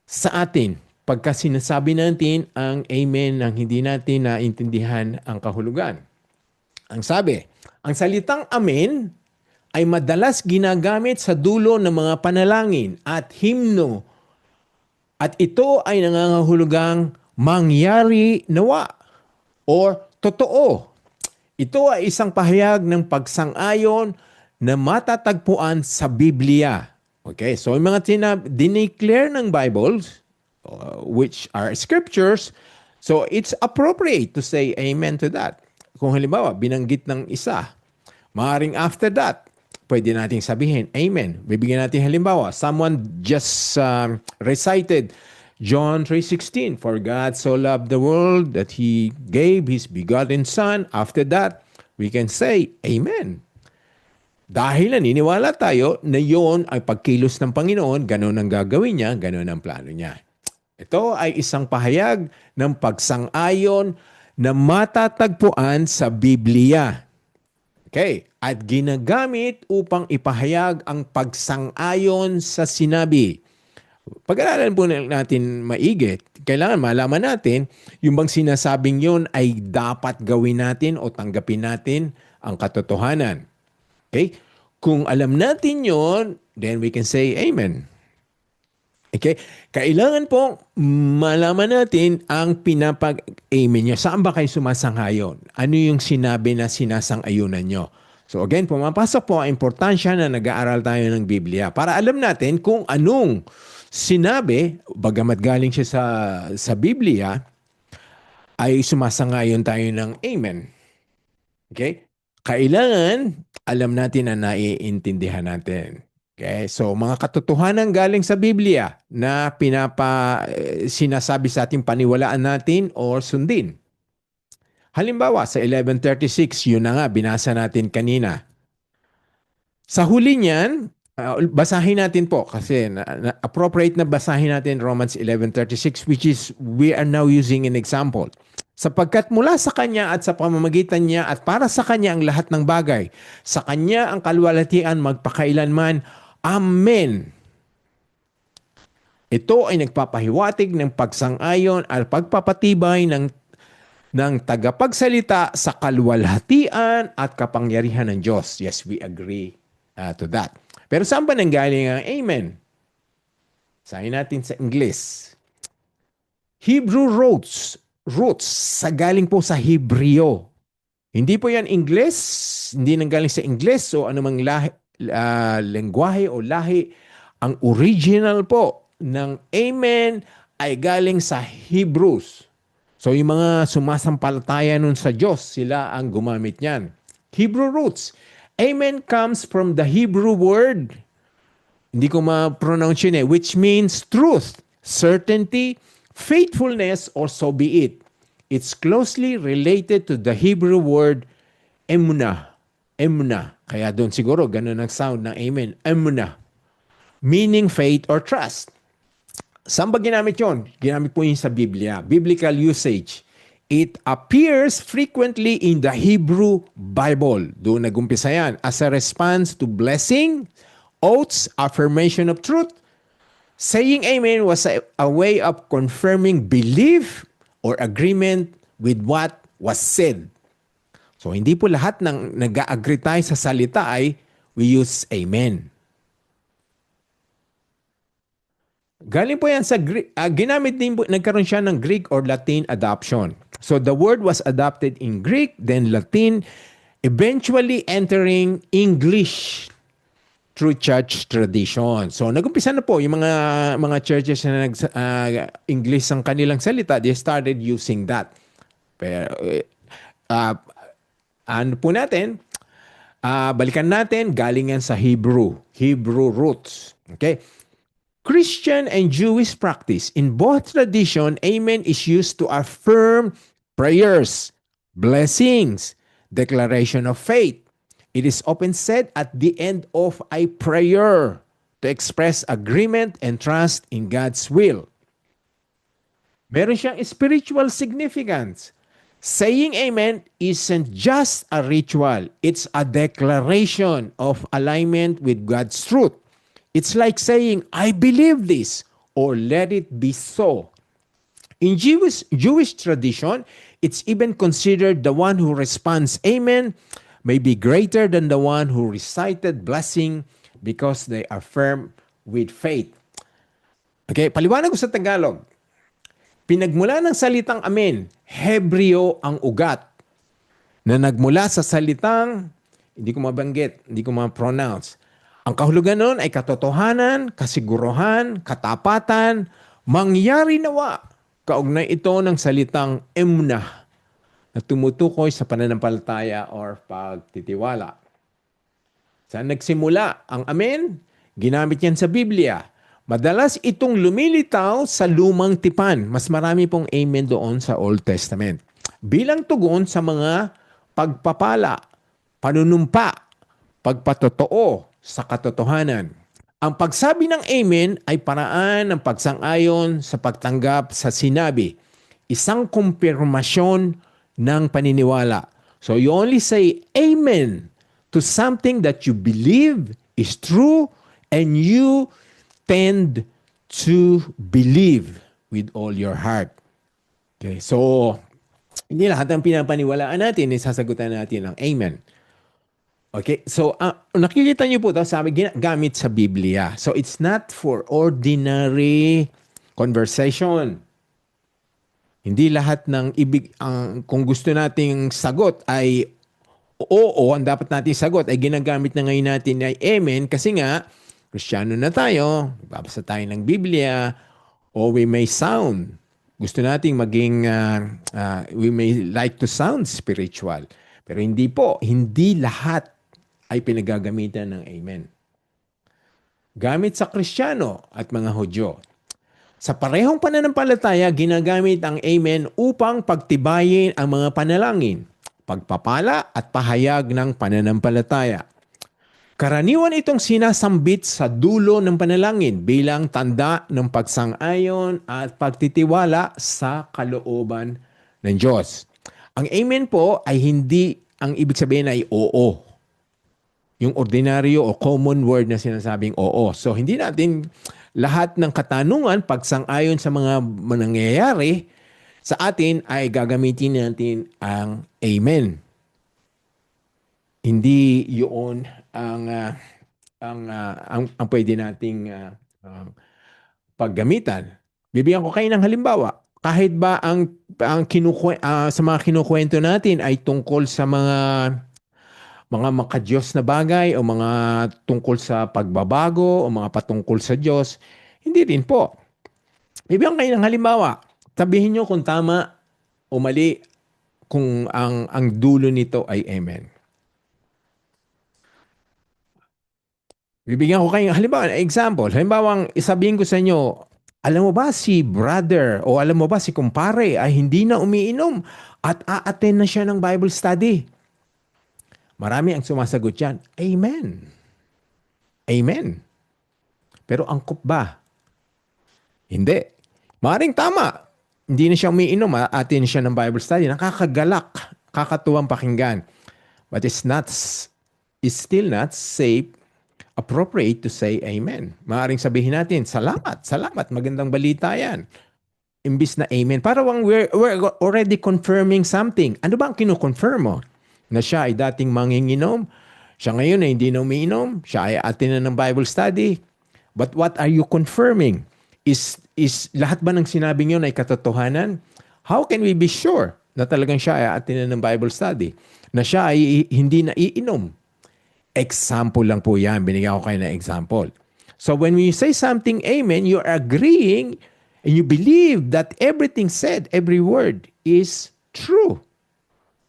sa atin pagka sinasabi natin ang amen nang hindi natin naintindihan ang kahulugan. Ang sabi, ang salitang amen ay madalas ginagamit sa dulo ng mga panalangin at himno at ito ay nangangahulugang mangyari nawa or totoo. Ito ay isang pahayag ng pagsang-ayon na matatagpuan sa Biblia. Okay, so yung mga dineclare ng Bible, which are scriptures, so it's appropriate to say amen to that. Kung halimbawa, binanggit ng isa, maaaring after that, pwede nating sabihin, amen. Bibigyan natin halimbawa, someone just recited John 3:16, for God so loved the world that He gave His begotten Son. After that, we can say, amen. Dahil naniniwala tayo na yon ay pagkilos ng Panginoon, ganun ang gagawin niya, ganun ang plano niya. Ito ay isang pahayag ng pagsang-ayon na matatagpuan sa Biblia. Okay, at ginagamit upang ipahayag ang pagsang-ayon sa sinabi. Pag-aralan po natin maigit, kailangan malaman natin yung bang sinasabing yun ay dapat gawin natin o tanggapin natin ang katotohanan. Okay? Kung alam natin yun, then we can say amen. Okay? Kailangan po malaman natin ang pinapag-amen nyo. Saan ba kayo sumasanghayon? Ano yung sinabi na sinasang-ayunan nyo? So again, pumapasok po ang importansya na nag-aaral tayo ng Biblia para alam natin kung anong sinabi, bagamat galing siya sa Biblia, ay sumasangayon tayo ng amen. Okay? Kailangan alam natin na naiintindihan natin. Okay? So, mga katotohanan galing sa Biblia na sinasabi sa ating paniwalaan natin o sundin. Halimbawa, sa 11:36, yun na nga, binasa natin kanina. Sa huli niyan, basahin natin po kasi appropriate na basahin natin Romans 11:36 which is we are now using an example. Sapagkat mula sa Kanya at sa pamamagitan niya at para sa Kanya ang lahat ng bagay. Sa Kanya ang kaluwalhatian magpakailanman. Amen. Ito ay nagpapahiwatig ng pagsang-ayon at pagpapatibay ng tagapagsalita sa kaluwalhatian at kapangyarihan ng Diyos. Yes, we agree to that. Pero saan ba nanggaling ang amen? Sahin natin sa English. Hebrew roots sa galing po sa Hebreo. Hindi po yan English, hindi nanggaling sa English o anumang lengguwahe o lahi. Ang original po ng amen ay galing sa Hebrews. So yung mga sumasampalataya nun sa Diyos, sila ang gumamit niyan. Hebrew roots. Amen comes from the Hebrew word, hindi ko ma-pronounce yun which means truth, certainty, faithfulness, or so be it. It's closely related to the Hebrew word emunah. Emunah. Kaya doon siguro ganun ang sound ng amen. Emunah. Meaning faith or trust. Saan ba ginamit yun? Ginamit po yun sa Biblia. Biblical usage. It appears frequently in the Hebrew Bible. Doon nagumpisa yan. As a response to blessing, oaths, affirmation of truth. Saying amen was a way of confirming belief or agreement with what was said. So hindi po lahat ng nag-agree tayo sa salita ay we use amen. Galing po yan sa Greek. Ginamit din po, nagkaroon siya ng Greek or Latin adoption. So the word was adopted in Greek, then Latin, eventually entering English through church tradition. So nagumpisa na po yung mga churches na English ang kanilang salita, they started using that. Pero ano po natin, balikan natin, galing yan sa Hebrew roots. Okay? Christian and Jewish practice. In both tradition, amen is used to affirm prayers, blessings, declaration of faith. It is often said at the end of a prayer to express agreement and trust in God's will. Meron siyang spiritual significance. Saying amen isn't just a ritual. It's a declaration of alignment with God's truth. It's like saying, I believe this, or let it be so. In Jewish tradition, it's even considered the one who responds amen may be greater than the one who recited blessing because they affirm with faith. Okay, paliwanag ko sa Tagalog. Pinagmula ng salitang amen, Hebreo ang ugat, na nagmula sa salitang, hindi ko mabanggit, hindi ko ma-pronounce. Ang kahulugan nun ay katotohanan, kasiguruhan, katapatan, mangyari nawa. Kaugnay ito ng salitang emunah na tumutukoy sa pananampalataya or pagtitiwala. Saan nagsimula ang amen? Ginamit yan sa Biblia. Madalas itong lumilitaw sa lumang tipan. Mas marami pong amen doon sa Old Testament. Bilang tugon sa mga pagpapala, panunumpa, pagpatotoo sa katotohanan. Ang pagsabi ng amen ay paraan ng pagsang-ayon sa pagtanggap sa sinabi. Isang kumpirmasyon ng paniniwala. So you only say amen to something that you believe is true and you tend to believe with all your heart. Okay, so hindi lahat ng pinapaniwalaan natin ay sasagutan natin ng amen. Okay, so nakikita niyo po ito, sabi gamit sa Biblia. So it's not for ordinary conversation. Hindi lahat ng kung gusto nating sagot ay oo, ang dapat nating sagot ay ginagamit na ngayon natin ay amen kasi nga Kristiyano na tayo, babasa tayo ng Biblia, o we may sound. Gusto nating maging, we may like to sound spiritual. Pero hindi po, hindi lahat ay pinagagamitan ng amen. Gamit sa Kristiyano at mga Hudyo. Sa parehong pananampalataya, ginagamit ang amen upang pagtibayin ang mga panalangin, pagpapala at pahayag ng pananampalataya. Karaniwan itong sinasambit sa dulo ng panalangin bilang tanda ng pagsang-ayon at pagtitiwala sa kalooban ng Diyos. Ang amen po ay hindi, ang ibig sabihin ay oo. Yung ordinaryo o common word na sinasabing oo. So hindi natin lahat ng katanungan pagsang-ayon sa mga nangyayari sa atin ay gagamitin natin ang amen. Hindi yun ang pwede nating paggamitan. Bibigyan ko kayo ng halimbawa. Kahit ba ang sa mga kinukwento natin ay tungkol sa mga makadiyos na bagay o mga tungkol sa pagbabago o mga patungkol sa Diyos, hindi rin po. Bibigyan kayo ng halimbawa. Sabihin nyo kung tama o mali kung ang dulo nito ay amen. Bibigyan ko kayo, halimbawa, example. Halimbawa, isabihin ko sa inyo, alam mo ba si brother o alam mo ba si kumpare ay hindi na umiinom at a-attend na siya ng Bible study? Marami ang sumasagot yan, Amen. Amen. Pero angkop ba? Hindi. Maring tama. Hindi na siya umiinom, a-attend siya ng Bible study. Nakakagalak, kakatuwang pakinggan. But it's still not safe, appropriate to say amen. Maaring sabihin natin, salamat, salamat, magandang balita yan. Imbis na amen. Parang we're already confirming something. Ano ba ang kinukonfirm mo? Na siya ay dating manginginom, siya ngayon ay hindi na umiinom, siya ay atin na ng Bible study. But what are you confirming? Is lahat ba ng sinabi niyo ay katotohanan? How can we be sure na talagang siya ay atin na ng Bible study? Na siya ay hindi na iinom? Example lang po yan. Binigyan ko kayo ng example. So when we say something amen, you're agreeing and you believe that everything said, every word is true.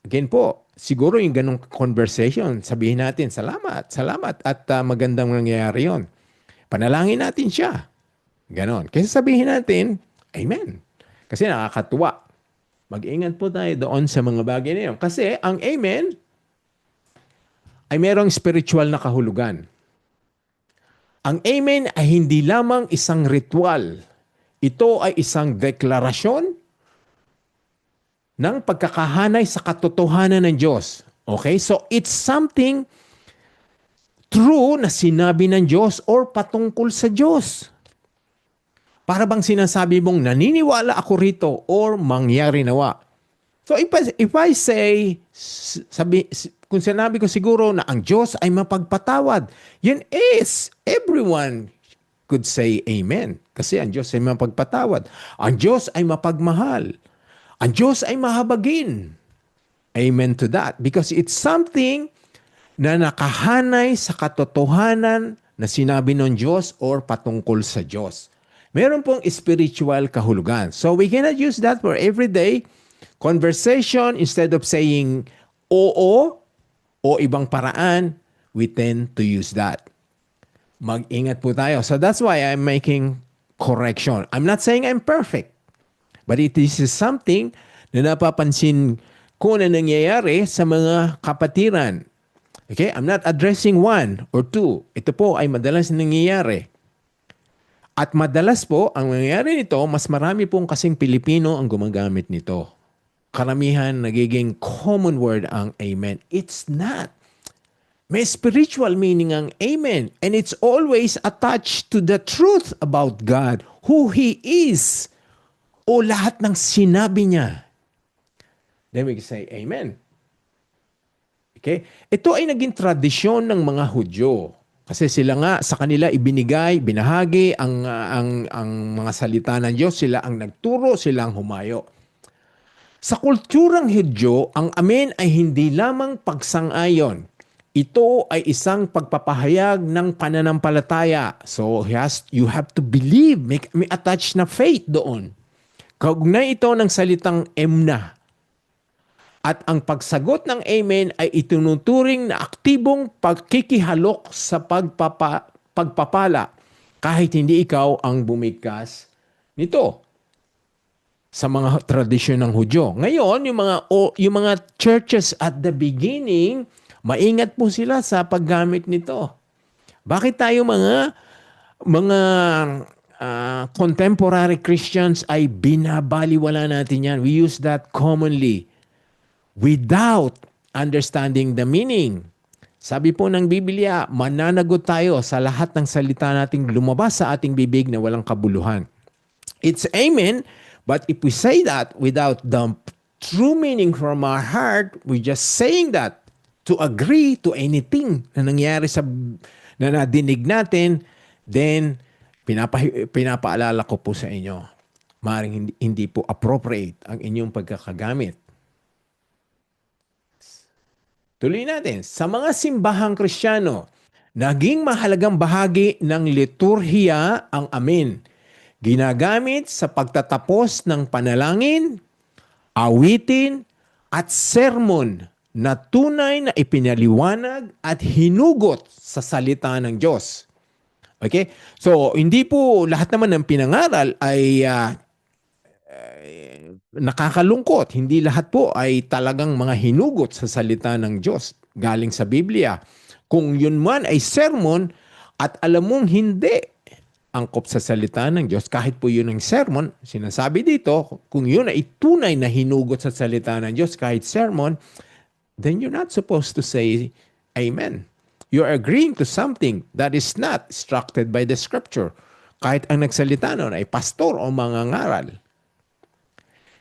Again po, siguro yung ganong conversation, sabihin natin, salamat, salamat, at magandang nangyayari yon. Panalangin natin siya. Ganon. Kasi sabihin natin, amen. Kasi nakakatuwa. Mag-ingat po tayo doon sa mga bagay na yun. Kasi ang amen ay merong spiritual na kahulugan. Ang amen ay hindi lamang isang ritual. Ito ay isang deklarasyon ng pagkakahanay sa katotohanan ng Diyos. Okay? So, it's something true na sinabi ng Diyos or patungkol sa Diyos. Para bang sinasabi mong naniniwala ako rito or mangyari nawa. So, if I say, kung sinabi ko siguro na ang Diyos ay mapagpatawad, yun is, everyone could say amen. Kasi ang Diyos ay mapagpatawad. Ang Diyos ay mapagmahal. Ang Diyos ay mahabagin. Amen to that. Because it's something na nakahanay sa katotohanan na sinabi ng Diyos or patungkol sa Diyos. Meron pong spiritual kahulugan. So we cannot use that for everyday conversation. Instead of saying oo o ibang paraan, we tend to use that. Mag-ingat po tayo. So that's why I'm making correction. I'm not saying I'm perfect. But it is something na napapansin ko na nangyayari sa mga kapatiran. Okay? I'm not addressing one or two. Ito po ay madalas nangyayari. At madalas po, ang nangyayari nito, mas marami pong kasing Pilipino ang gumagamit nito. Karamihan nagiging common word ang amen. It's not. May spiritual meaning ang amen. And it's always attached to the truth about God, who He is, o lahat ng sinabi niya. Then we can say amen. Okay? Ito ay naging tradisyon ng mga Hudyo. Kasi sila nga, sa kanila ibinigay, binahagi ang mga salita ng Diyos. Sila ang nagturo, sila ang humayo. Sa kulturang Hudyo, ang amen ay hindi lamang pagsang-ayon. Ito ay isang pagpapahayag ng pananampalataya. So you have to believe, may attach na faith doon. Kaugnay ito ng salitang emna. At ang pagsagot ng amen ay itinuturing na aktibong pagkikihalok sa pagpapala kahit hindi ikaw ang bumigkas nito sa mga tradisyon ng Hudyo. Ngayon, yung mga churches at the beginning, maingat po sila sa paggamit nito. Bakit tayo mga contemporary Christians ay binabaliwala natin yan? We use that commonly without understanding the meaning. Sabi po ng Biblia, mananagot tayo sa lahat ng salita nating lumabas sa ating bibig na walang kabuluhan. It's amen, but if we say that without the true meaning from our heart, we're just saying that to agree to anything na nangyari na nadinig natin, then pinapaalala ko po sa inyo, maaaring hindi po appropriate ang inyong pagkakagamit. Tuloy natin. Sa mga simbahang Kristiyano, naging mahalagang bahagi ng liturhiya ang amen. Ginagamit sa pagtatapos ng panalangin, awitin, at sermon na tunay na ipinaliwanag at hinugot sa salita ng Diyos. Okay? So, hindi po lahat naman ng pinangaral ay nakakalungkot. Hindi lahat po ay talagang mga hinugot sa salita ng Diyos galing sa Biblia. Kung yun man ay sermon at alam mong hindi angkop sa salita ng Diyos, kahit po yun ang sermon, sinasabi dito, kung yun ay tunay na hinugot sa salita ng Diyos kahit sermon, then you're not supposed to say amen. You're agreeing to something that is not instructed by the scripture. Kahit ang nagsalita nun ay pastor o mangangaral.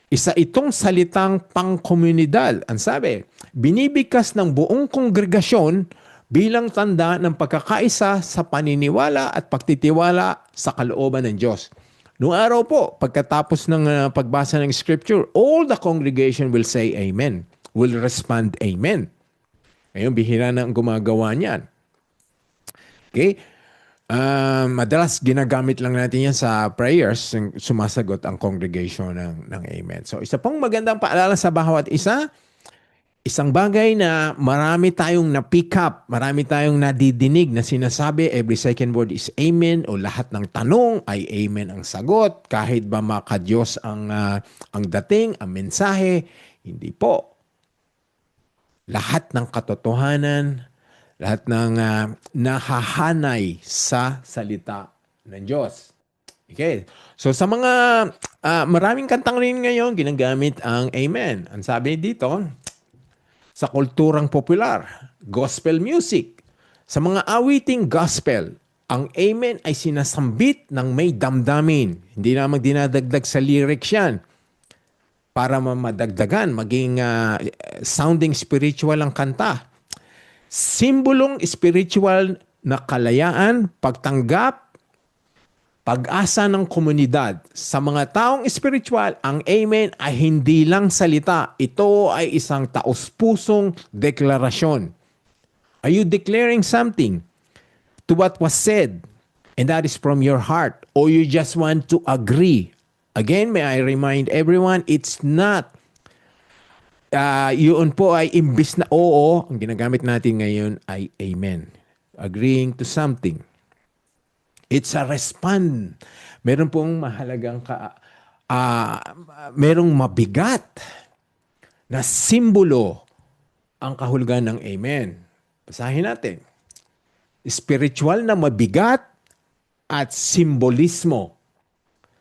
Isa itong salitang pangkomunidad. Ang sabi, binibigkas ng buong kongregasyon bilang tanda ng pagkakaisa sa paniniwala at pagtitiwala sa kalooban ng Diyos. Noong araw po, pagkatapos ng pagbasa ng scripture, all the congregation will say amen. Will respond amen. Ngayon, bihira na ang gumagawa niyan. Okay? Madalas ginagamit lang natin yan sa prayers, sumasagot ang congregation ng amen. So isa pong magandang paalala sa bawat isa, isang bagay na marami tayong na-pick up, marami tayong nadidinig na sinasabi, every second word is amen o lahat ng tanong ay amen ang sagot, kahit ba makadiyos ang dating, ang mensahe, hindi po. Lahat ng katotohanan, lahat ng nahahanay sa salita ng Diyos. Okay. So sa mga maraming kantang rin ngayon, ginagamit ang amen. Ang sabi dito, sa kulturang popular, gospel music, sa mga awiting gospel, ang amen ay sinasambit ng may damdamin. Hindi naman dinadagdag sa lyrics yan para madagdagan, maging sounding spiritual ang kanta. Simbolong spiritual na kalayaan, pagtanggap, pag-asa ng komunidad. Sa mga taong spiritual, ang amen ay hindi lang salita. Ito ay isang taos-pusong deklarasyon. Are you declaring something to what was said? And that is from your heart. Or you just want to agree? Again, may I remind everyone, it's not yun po ay imbis na oo, ang ginagamit natin ngayon ay amen. Agreeing to something. It's a respond. Meron pong mahalagang merong mabigat na simbolo ang kahulugan ng amen. Basahin natin. Spiritual na mabigat at simbolismo.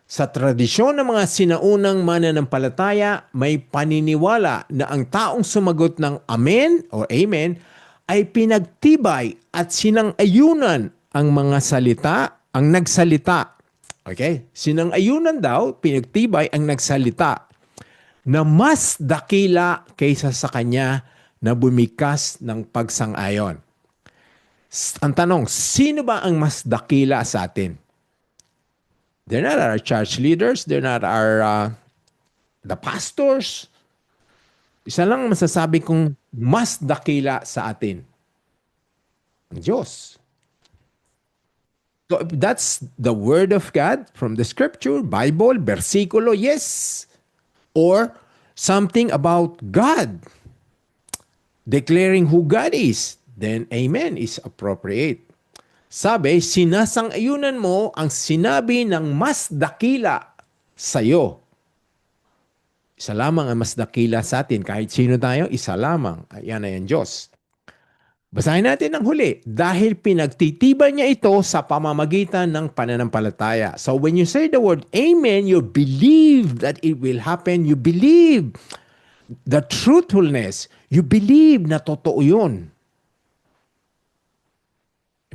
Sa tradisyon ng mga sinaunang mananampalataya, may paniniwala na ang taong sumagot ng amen o amen ay pinagtibay at sinang-ayunan ang mga salita, ang nagsalita. Okay? Sinang-ayunan daw, pinagtibay ang nagsalita na mas dakila kaysa sa kanya na bumikas ng pagsang-ayon. Ang tanong, sino ba ang mas dakila sa atin? They're not our church leaders. They're not our the pastors. Isa lang masasabi kong mas dakila sa atin. Ang Diyos. So if that's the Word of God from the Scripture, Bible, versikulo, yes. Or something about God. Declaring who God is. Then amen is appropriate. Sabi, sinasang-ayunan mo ang sinabi ng mas dakila sa'yo. Isa lamang ang mas dakila sa atin. Kahit sino tayo, isa lamang. Ayan ay ang Diyos. Basahin natin ang huli. Dahil pinagtitibay niya ito sa pamamagitan ng pananampalataya. So when you say the word amen, you believe that it will happen. You believe the truthfulness. You believe na totoo yun.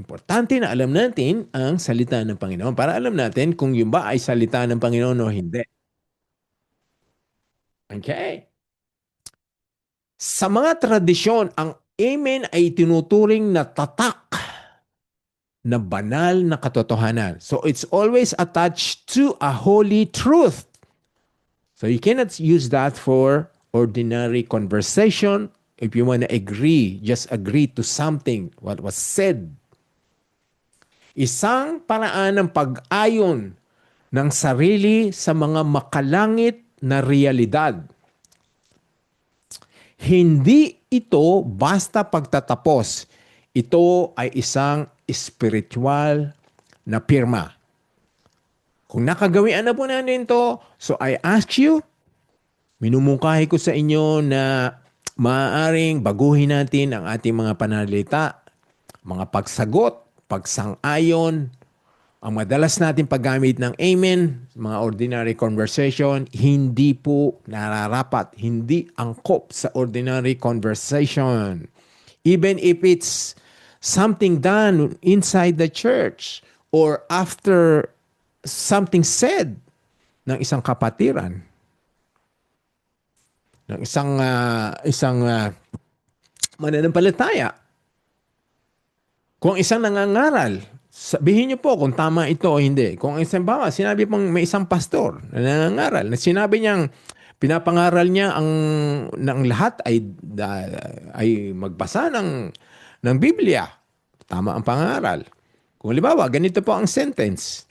Importante na alam natin ang salita ng Panginoon para alam natin kung yun ba ay salita ng Panginoon o hindi. Okay. Sa mga tradisyon, ang amen ay tinuturing na tatak na banal na katotohanan. So it's always attached to a holy truth. So you cannot use that for ordinary conversation. If you want to agree, just agree to something, what was said. Isang paraan ng pag-ayon ng sarili sa mga makalangit na realidad. Hindi ito basta pagtatapos. Ito ay isang spiritual na pirma. Kung nakagawian na po natin to, so I ask you, minumungkahi ko sa inyo na maaaring baguhin natin ang ating mga pananalita, mga pagsagot, pagsang-ayon, ang madalas natin paggamit ng amen, mga ordinary conversation, hindi po nararapat, hindi angkop sa ordinary conversation. Even if it's something done inside the church or after something said ng isang kapatiran, ng isang mananampalataya. Kung isang nangangaral, sabihin niyo po kung tama ito o hindi. Kung isang bawa, sinabi pong may isang pastor na nangangaral, na sinabi niyang pinapangaral niya ng lahat ay magbasa ng Biblia. Tama ang pangaral. Kung halimbawa, ganito po ang sentence.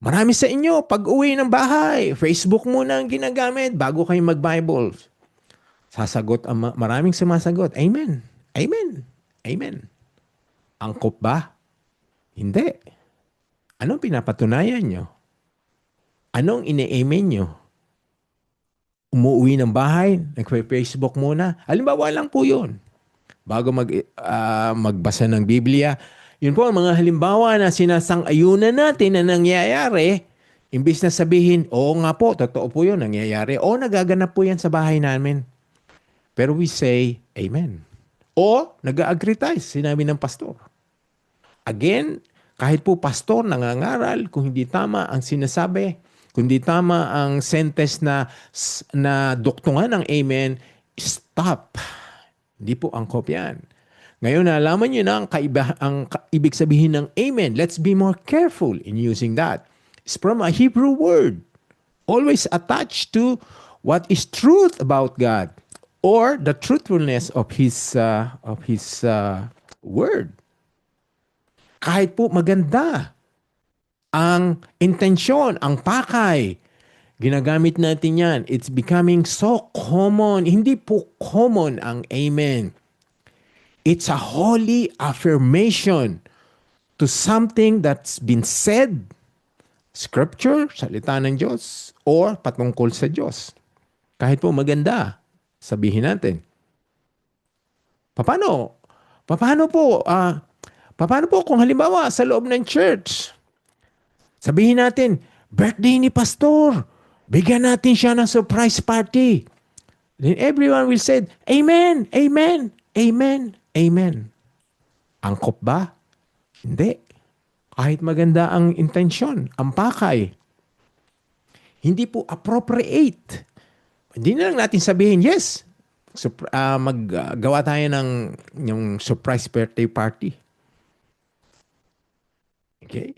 Marami sa inyo, pag uwi ng bahay, Facebook muna ang ginagamit bago kayo mag-Bible. Sasagot, maraming sumasagot, Amen. Amen. Amen. Angkop ba? Hindi. Anong pinapatunayan nyo? Anong ine-amen nyo? Umuwi ng bahay, nagpe-Facebook muna. Halimbawa lang po yun. Bago magbasa ng Biblia. Yun po ang mga halimbawa na sinasang-ayunan natin na nangyayari. Imbis na sabihin, oo nga po, totoo po yun, nangyayari. O nagaganap po yan sa bahay namin. Pero we say, Amen. O nag-agree tayo, sinabi ng pastor. Again, kahit po pastor nangangaral, kung hindi tama ang sinasabi, kung hindi tama ang sentence na duktungan ng amen, stop. Hindi po angkop yan. Ngayon, nalaman nyo na ang ibig sabihin ng amen. Let's be more careful in using that. It's from a Hebrew word. Always attached to what is truth about God or the truthfulness of His word. Kahit po maganda ang intensyon, ang pakay, ginagamit natin yan. It's becoming so common. Hindi po common ang amen. It's a holy affirmation to something that's been said, scripture, salita ng Diyos, or patungkol sa Diyos. Kahit po maganda, sabihin natin. Paano po kung halimbawa sa loob ng church, sabihin natin, birthday ni pastor, bigyan natin siya ng surprise party. Then everyone will say, Amen, Amen, Amen, Amen. Angkop ba? Hindi. Kahit maganda ang intensyon, ang pakay, hindi po appropriate. Hindi na lang natin sabihin, yes, maggawa tayo ng yung surprise birthday party. Okay?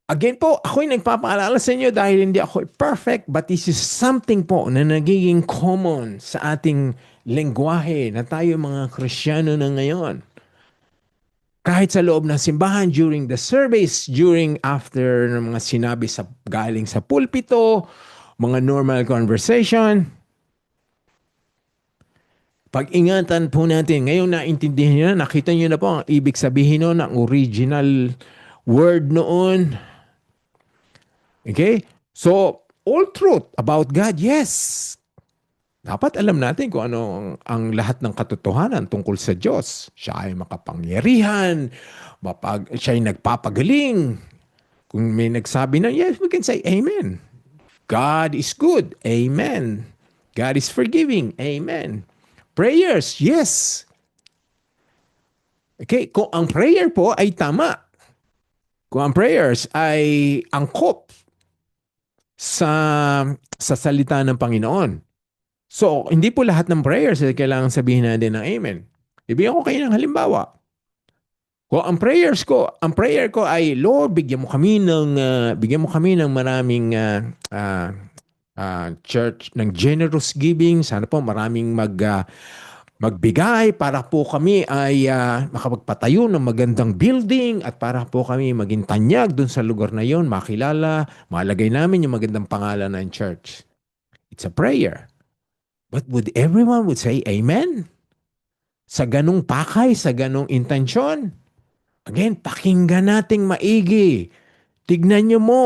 Again po, ako'y nagpapaalala sa inyo dahil hindi ako perfect, but this is something po na nagiging common sa ating lengguwahe na tayo mga Kristiyano na ngayon. Kahit sa loob ng simbahan, during the service, after ng mga sinabi galing sa pulpito, mga normal conversation, pag-ingatan po natin. Ngayon naintindihan nyo na, nakita nyo na po ang ibig sabihin noon, ang original word noon. Okay? So, all truth about God, yes. Dapat alam natin kung ano ang lahat ng katotohanan tungkol sa Diyos. Siya ay makapangyarihan, siya ay nagpapagaling. Kung may nagsabi na, yes, we can say Amen. God is good. Amen. God is forgiving. Amen. Prayers, yes. Okay, kung ang prayer po ay tama, kung ang prayers ay angkop sa salita ng Panginoon. So, hindi po lahat ng prayers ay kailangan sabihin natin ng Amen. Ibigyan ko kayo ng halimbawa. Kung ang prayer ko ay, Lord, bigyan mo kami ng maraming church, ng generous giving. Sana po maraming magbigay para po kami ay makapagpatayo ng magandang building at para po kami maging tanyag dun sa lugar na yon, makilala, malagay namin yung magandang pangalan ng church. It's a prayer. But everyone would say Amen? Sa ganong pakay, sa ganong intensyon? Again, pakinggan nating maigi. tignan nyo mo,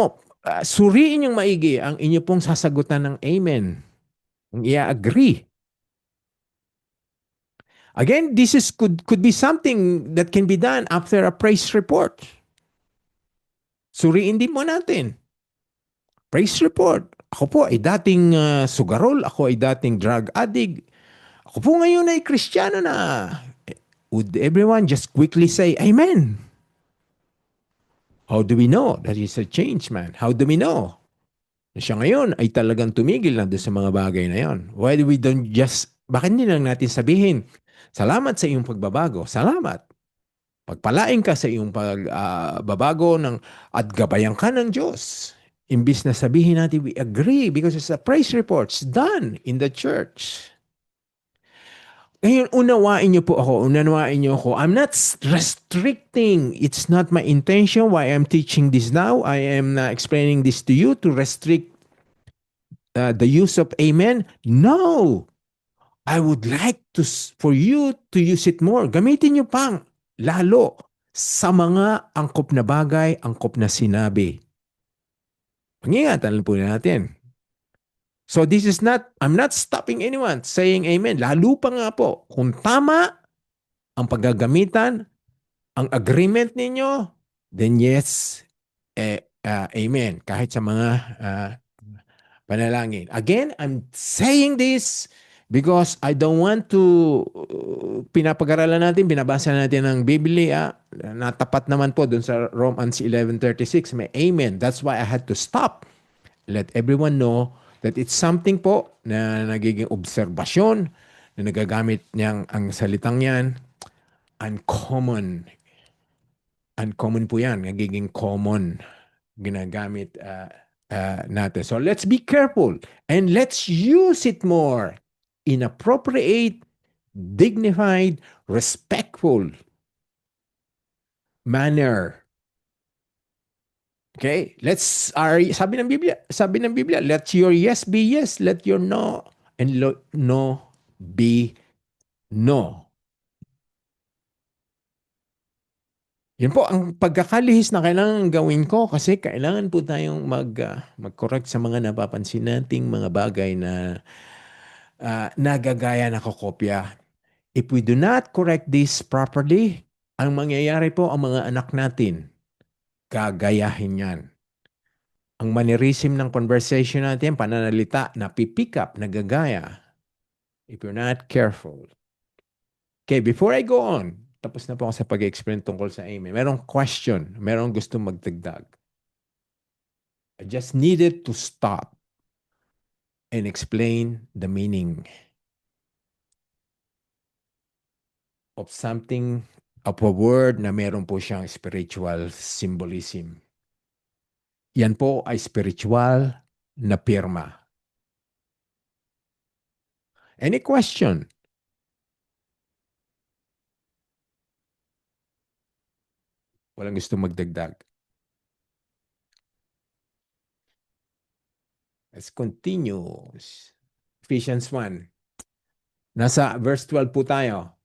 suriin yung maigi ang inyo pong sasagutan ng amen. Ang i-agree. Again, this is could be something that can be done after a praise report. Suriin din mo natin. Praise report. Ako po ay dating sugarol. Ako ay dating drug addict. Ako po ngayon ay Kristiyano na. Would everyone just quickly say, Amen? How do we know that he's a changed man? How do we know na siya ngayon ay talagang tumigil na doon sa mga bagay na yon? Why do we don't just, bakit hindi lang natin sabihin, salamat sa iyong pagbabago. Salamat. Pagpalain ka sa iyong pagbabago at gabayan ka ng Diyos. Imbis na sabihin natin, we agree because it's a praise reports done in the church. Ngayon, unawain niyo po ako, unawain niyo ako. I'm not restricting. It's not my intention why I'm teaching this now. I am explaining this to you to restrict the use of amen. No! I would like for you to use it more. Gamitin niyo pang lalo sa mga angkop na bagay, angkop na sinabi. Pangingatan po natin. So this is not, I'm not stopping anyone saying amen. Lalo pa nga po, kung tama ang paggagamitan, ang agreement ninyo, then yes, amen. Kahit sa mga panalangin. Again, I'm saying this because I don't want to pinapag-aralan natin, binabasa natin ng Biblia, natapat naman po dun sa Romans 11:36, may amen. That's why I had to stop. Let everyone know that it's something po na nagiging obserbasyon, na nagagamit niyang ang salitang yan, uncommon. Uncommon po yan, nagiging common, ginagamit natin. So let's be careful and let's use it more in appropriate, dignified, respectful manner. Okay? Sabi ng Biblia, let your yes be yes, let your no and no be no. Yan po ang pagkakalihis na kailangan gawin ko kasi kailangan po tayong mag-correct sa mga napapansin nating mga bagay na nagagaya na kokopya. If we do not correct this properly, ang mangyayari po ang mga anak natin, gagayahin yan. Ang mannerism ng conversation natin, pananalita, napipick up, nagagaya. If you're not careful. Okay, before I go on, tapos na po ako sa pag-explain tungkol sa amen. Merong question, merong gusto magdagdag. I just needed to stop and explain the meaning of something, of a word na meron po siyang spiritual symbolism. Yan po ay spiritual na pirma. Any question? Walang gusto magdagdag. Let's continue. Ephesians 1. Nasa verse 12 po tayo.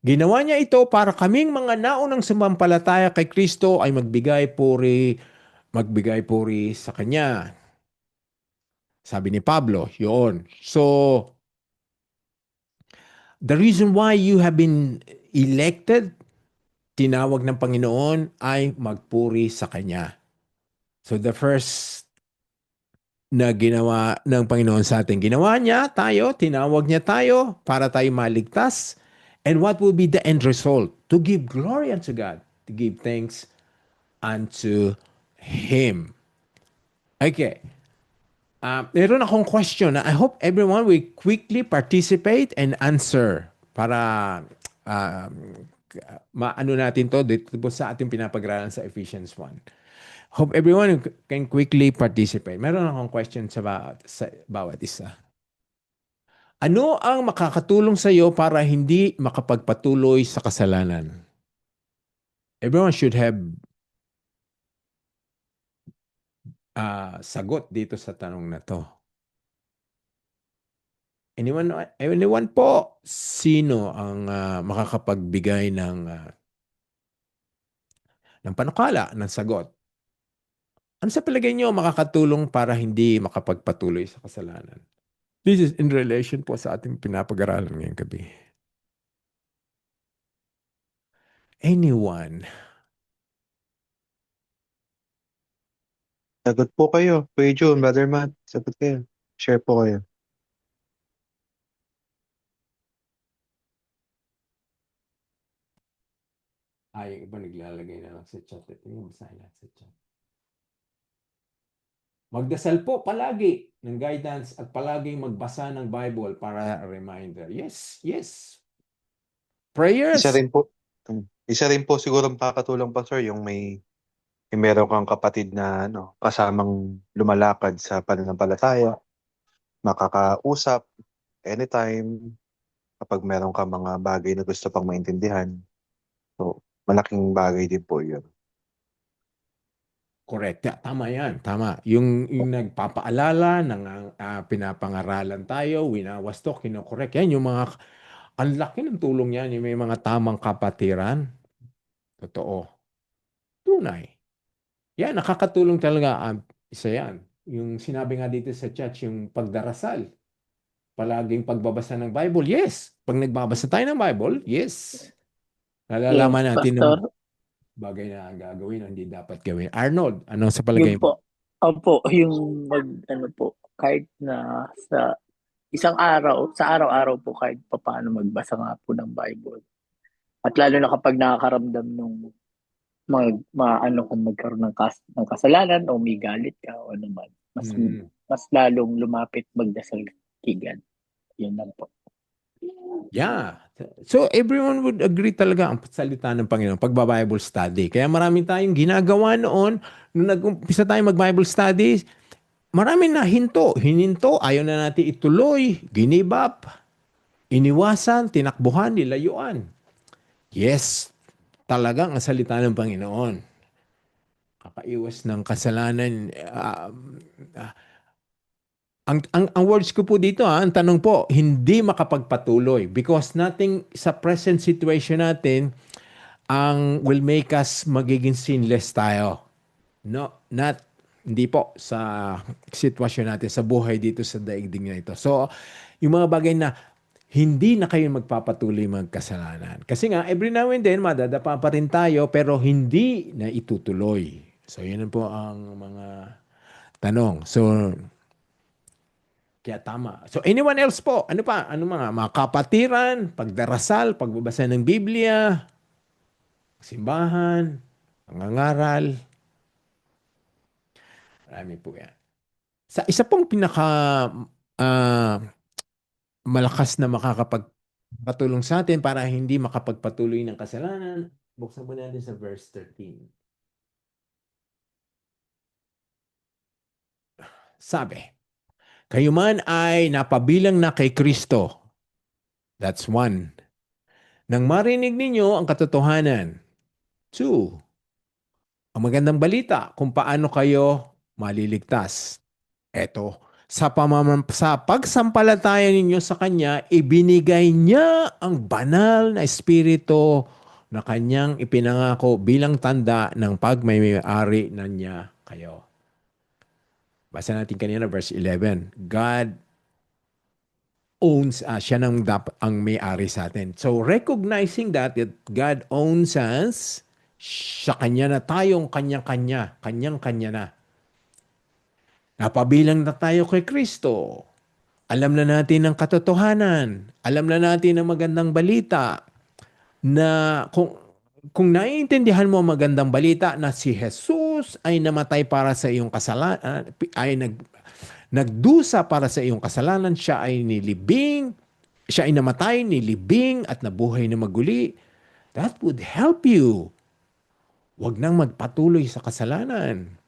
Ginawa niya ito para kaming mga naunang sumampalataya kay Kristo ay magbigay puri sa Kanya. Sabi ni Pablo, yun. So, the reason why you have been elected, tinawag ng Panginoon, ay magpuri sa Kanya. So, the first na ginawa ng Panginoon sa atin, ginawa niya tayo, tinawag niya tayo para tayo maligtas. And what will be the end result? To give glory unto God, to give thanks unto Him. Okay. Meron akong question na I hope everyone will quickly participate and answer para maano natin to dito po sa ating pinapag-aralan sa Ephesians 1. Hope everyone can quickly participate. Meron akong question sa bawat isa. Ano ang makakatulong sa iyo para hindi makapagpatuloy sa kasalanan? Everyone should have sagot dito sa tanong na to. Anyone po? Sino ang makakapagbigay ng panukala, ng sagot? Ano sa palagay nyo makakatulong para hindi makapagpatuloy sa kasalanan? This is in relation po sa ating pinapag-aralan ngayong gabi. Anyone? Sagot po kayo. Kuya Jun, Brother Matt, sagot kayo. Share po kayo. Yung iba naglalagay na lang sa chat. Ito yung basahin natin sa chat. Magdasal po palagi ng guidance at palaging magbasa ng Bible para reminder. Yes, yes. Isa Prayers. rin po, isa rin po siguro makakatulong pa, sir, yung may meron kang kapatid na kasamang lumalakad sa pananampalataya, makakausap anytime kapag meron ka mga bagay na gusto pang maintindihan. So, malaking bagay din po yun. Correct. Tama yan. Tama. Yung nagpapaalala, pinapangaralan tayo, winawastok, kinokorek. Yan yung mga, ang laki ng tulong yan. Yung may mga tamang kapatiran. Totoo. Tunay. Yan, nakakatulong talaga. Isa yan. Yung sinabi nga dito sa church, yung pagdarasal. Palaging pagbabasa ng Bible. Yes. Pag nagbabasa tayo ng Bible, yes. Yes, Nalalaman natin ng Pastor. bagay na gagawin o hindi dapat gawin. Arnold, anong sa Yun palagay mo? po. Opo, yung ano po, kahit na sa isang araw, sa araw-araw po kahit papaano magbasa nga po ng Bible. At lalo na kapag nakakaramdam nung ano kung magkaroon ng kasalanan o may galit ka o ano man, mas lalong lumapit magdasal kay God. Yun lang po. Yeah. So everyone would agree talaga ang salita ng Panginoon, pagba-Bible study. Kaya marami tayong ginagawa noon, nung nag-umpisa tayo mag-Bible study, marami na hininto, ayaw na natin ituloy, give up, iniwasan, tinakbuhan, nilayuan. Yes, talagang ang salita ng Panginoon. Kakaiwas ng kasalanan. Ang words ko po dito, ang tanong po, hindi makapagpatuloy because nothing sa present situation natin ang will make us magiging sinless tayo. No, hindi po sa sitwasyon natin, sa buhay dito sa daigdig na ito. So, yung mga bagay na hindi na kayo magpapatuloy magkasalanan. Kasi nga, every now and then, madadapa pa rin tayo, pero hindi na itutuloy. So, yun po ang mga tanong. So, kaya tama. So, anyone else po? Ano pa? Ano mga kapatiran, pagdarasal, pagbabasa ng Biblia, simbahan, pangangaral. Marami po yan. Sa isa pong pinaka ah, malakas na makakapagpatulong sa atin para hindi makapagpatuloy ng kasalanan, buksan mo natin sa verse 13. Sabi, kayo man ay napabilang na kay Kristo. That's one. Nang marinig ninyo ang katotohanan. Two, ang magandang balita kung paano kayo maliligtas. Eto, sa pagsampalataya ninyo sa Kanya, ibinigay niya ang banal na Espiritu na Kanyang ipinangako bilang tanda ng pagmamay-ari na niya kayo. Basa natin kanina verse 11. God owns us. Siya ang may-ari sa atin. So recognizing that God owns us, sa Kanya na tayong kanyang-kanya, kanyang-kanya na. Napabilang na tayo kay Kristo. Alam na natin ang katotohanan. Alam na natin ang magandang balita na kung naiintindihan mo ang magandang balita na si Jesus ay namatay para sa iyong kasalanan, ay nagdusa para sa iyong kasalanan, siya ay nilibing, siya ay namatay, nilibing at nabuhay na maguli, that would help you. Huwag nang magpatuloy sa kasalanan.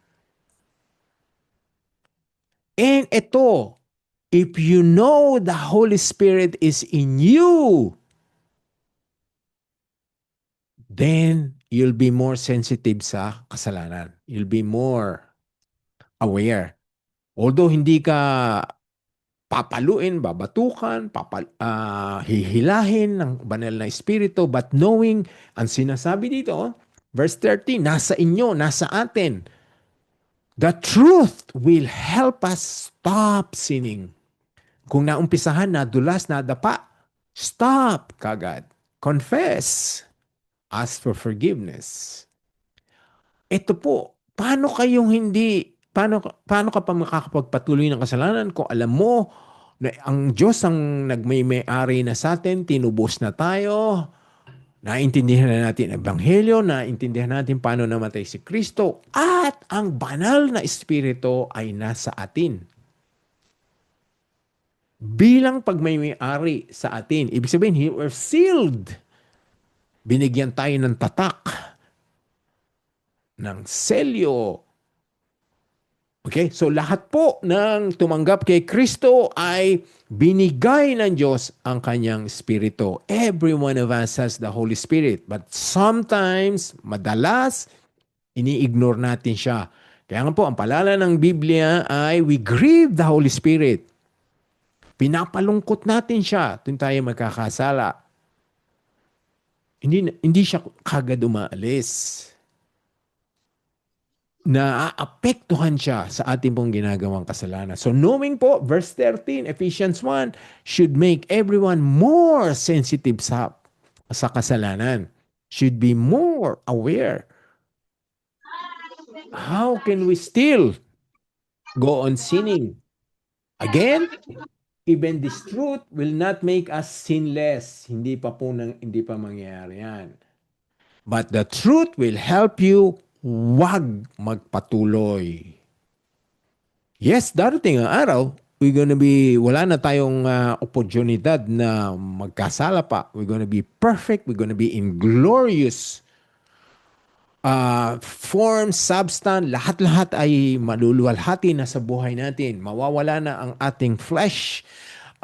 And ito, if you know the Holy Spirit is in you, then you'll be more sensitive sa kasalanan. You'll be more aware. Although hindi ka papaluin, babatukan, hihilahin ng banal na espiritu, but knowing, ang sinasabi dito, verse 13, nasa inyo, nasa atin. The truth will help us stop sinning. Kung naumpisahan, nadulas, nadapa, stop kagad. Confess. Ask for forgiveness. Ito po, paano ka pa makakapagpatuloy ng kasalanan kung alam mo na ang Diyos ang nagmay-ari na sa atin, tinubos na tayo, naintindihan na natin ang Ebanghelyo, naintindihan natin paano namatay si Kristo, at ang banal na Espiritu ay nasa atin. Bilang pagmay-ari sa atin, ibig sabihin, we're sealed. Binigyan tayo ng tatak, ng selyo. Okay? So lahat po ng tumanggap kay Kristo ay binigay ng Diyos ang kanyang Espiritu. Every one of us has the Holy Spirit. But sometimes, madalas, ini-ignore natin siya. Kaya nga po, ang palala ng Biblia ay we grieve the Holy Spirit. Pinapalungkot natin siya tuwing tayo magkakasala. Hindi siya kagad umaalis. Naapektuhan siya sa ating pong ginagawang kasalanan. So knowing po, verse 13, Ephesians 1, should make everyone more sensitive sa kasalanan. Should be more aware. How can we still go on sinning? Again, even this truth will not make us sinless. Hindi pa mangyayari yan. But the truth will help you wag magpatuloy. Yes, darating ang araw, wala na tayong oportunidad na magkasala pa. We're gonna be perfect. We're gonna be in glorious form, substance, lahat-lahat ay maluluwalhati na sa buhay natin. Mawawala na ang ating flesh,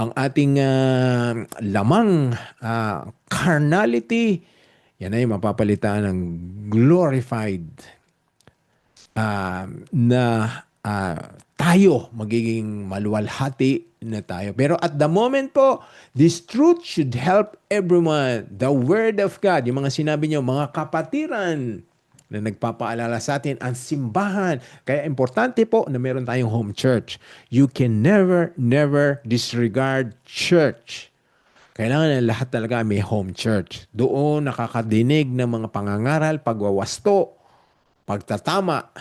ang ating lamang carnality. Yan ay mapapalitan ng glorified na tayo, magiging maluwalhati na tayo. Pero at the moment po, this truth should help everyone. The Word of God, yung mga sinabi niyo, mga kapatiran na nagpapaalala sa atin, ang simbahan. Kaya importante po na meron tayong home church. You can never disregard church. Kailangan na lahat talaga may home church. Doon nakakadinig ng mga pangangaral, pagwawasto, pagtatama.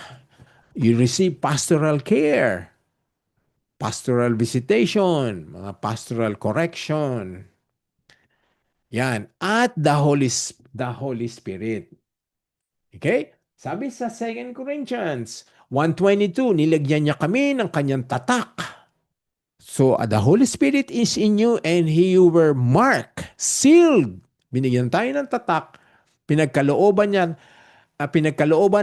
You receive pastoral care, pastoral visitation, mga pastoral correction. Yan. At the Holy Spirit. Okay? Sabi sa 2 Corinthians 1:22, nilagyan niya kami ng kanyang tatak. So, the Holy Spirit is in you and He you were marked, sealed. Binigyan tayo ng tatak, pinagkalooban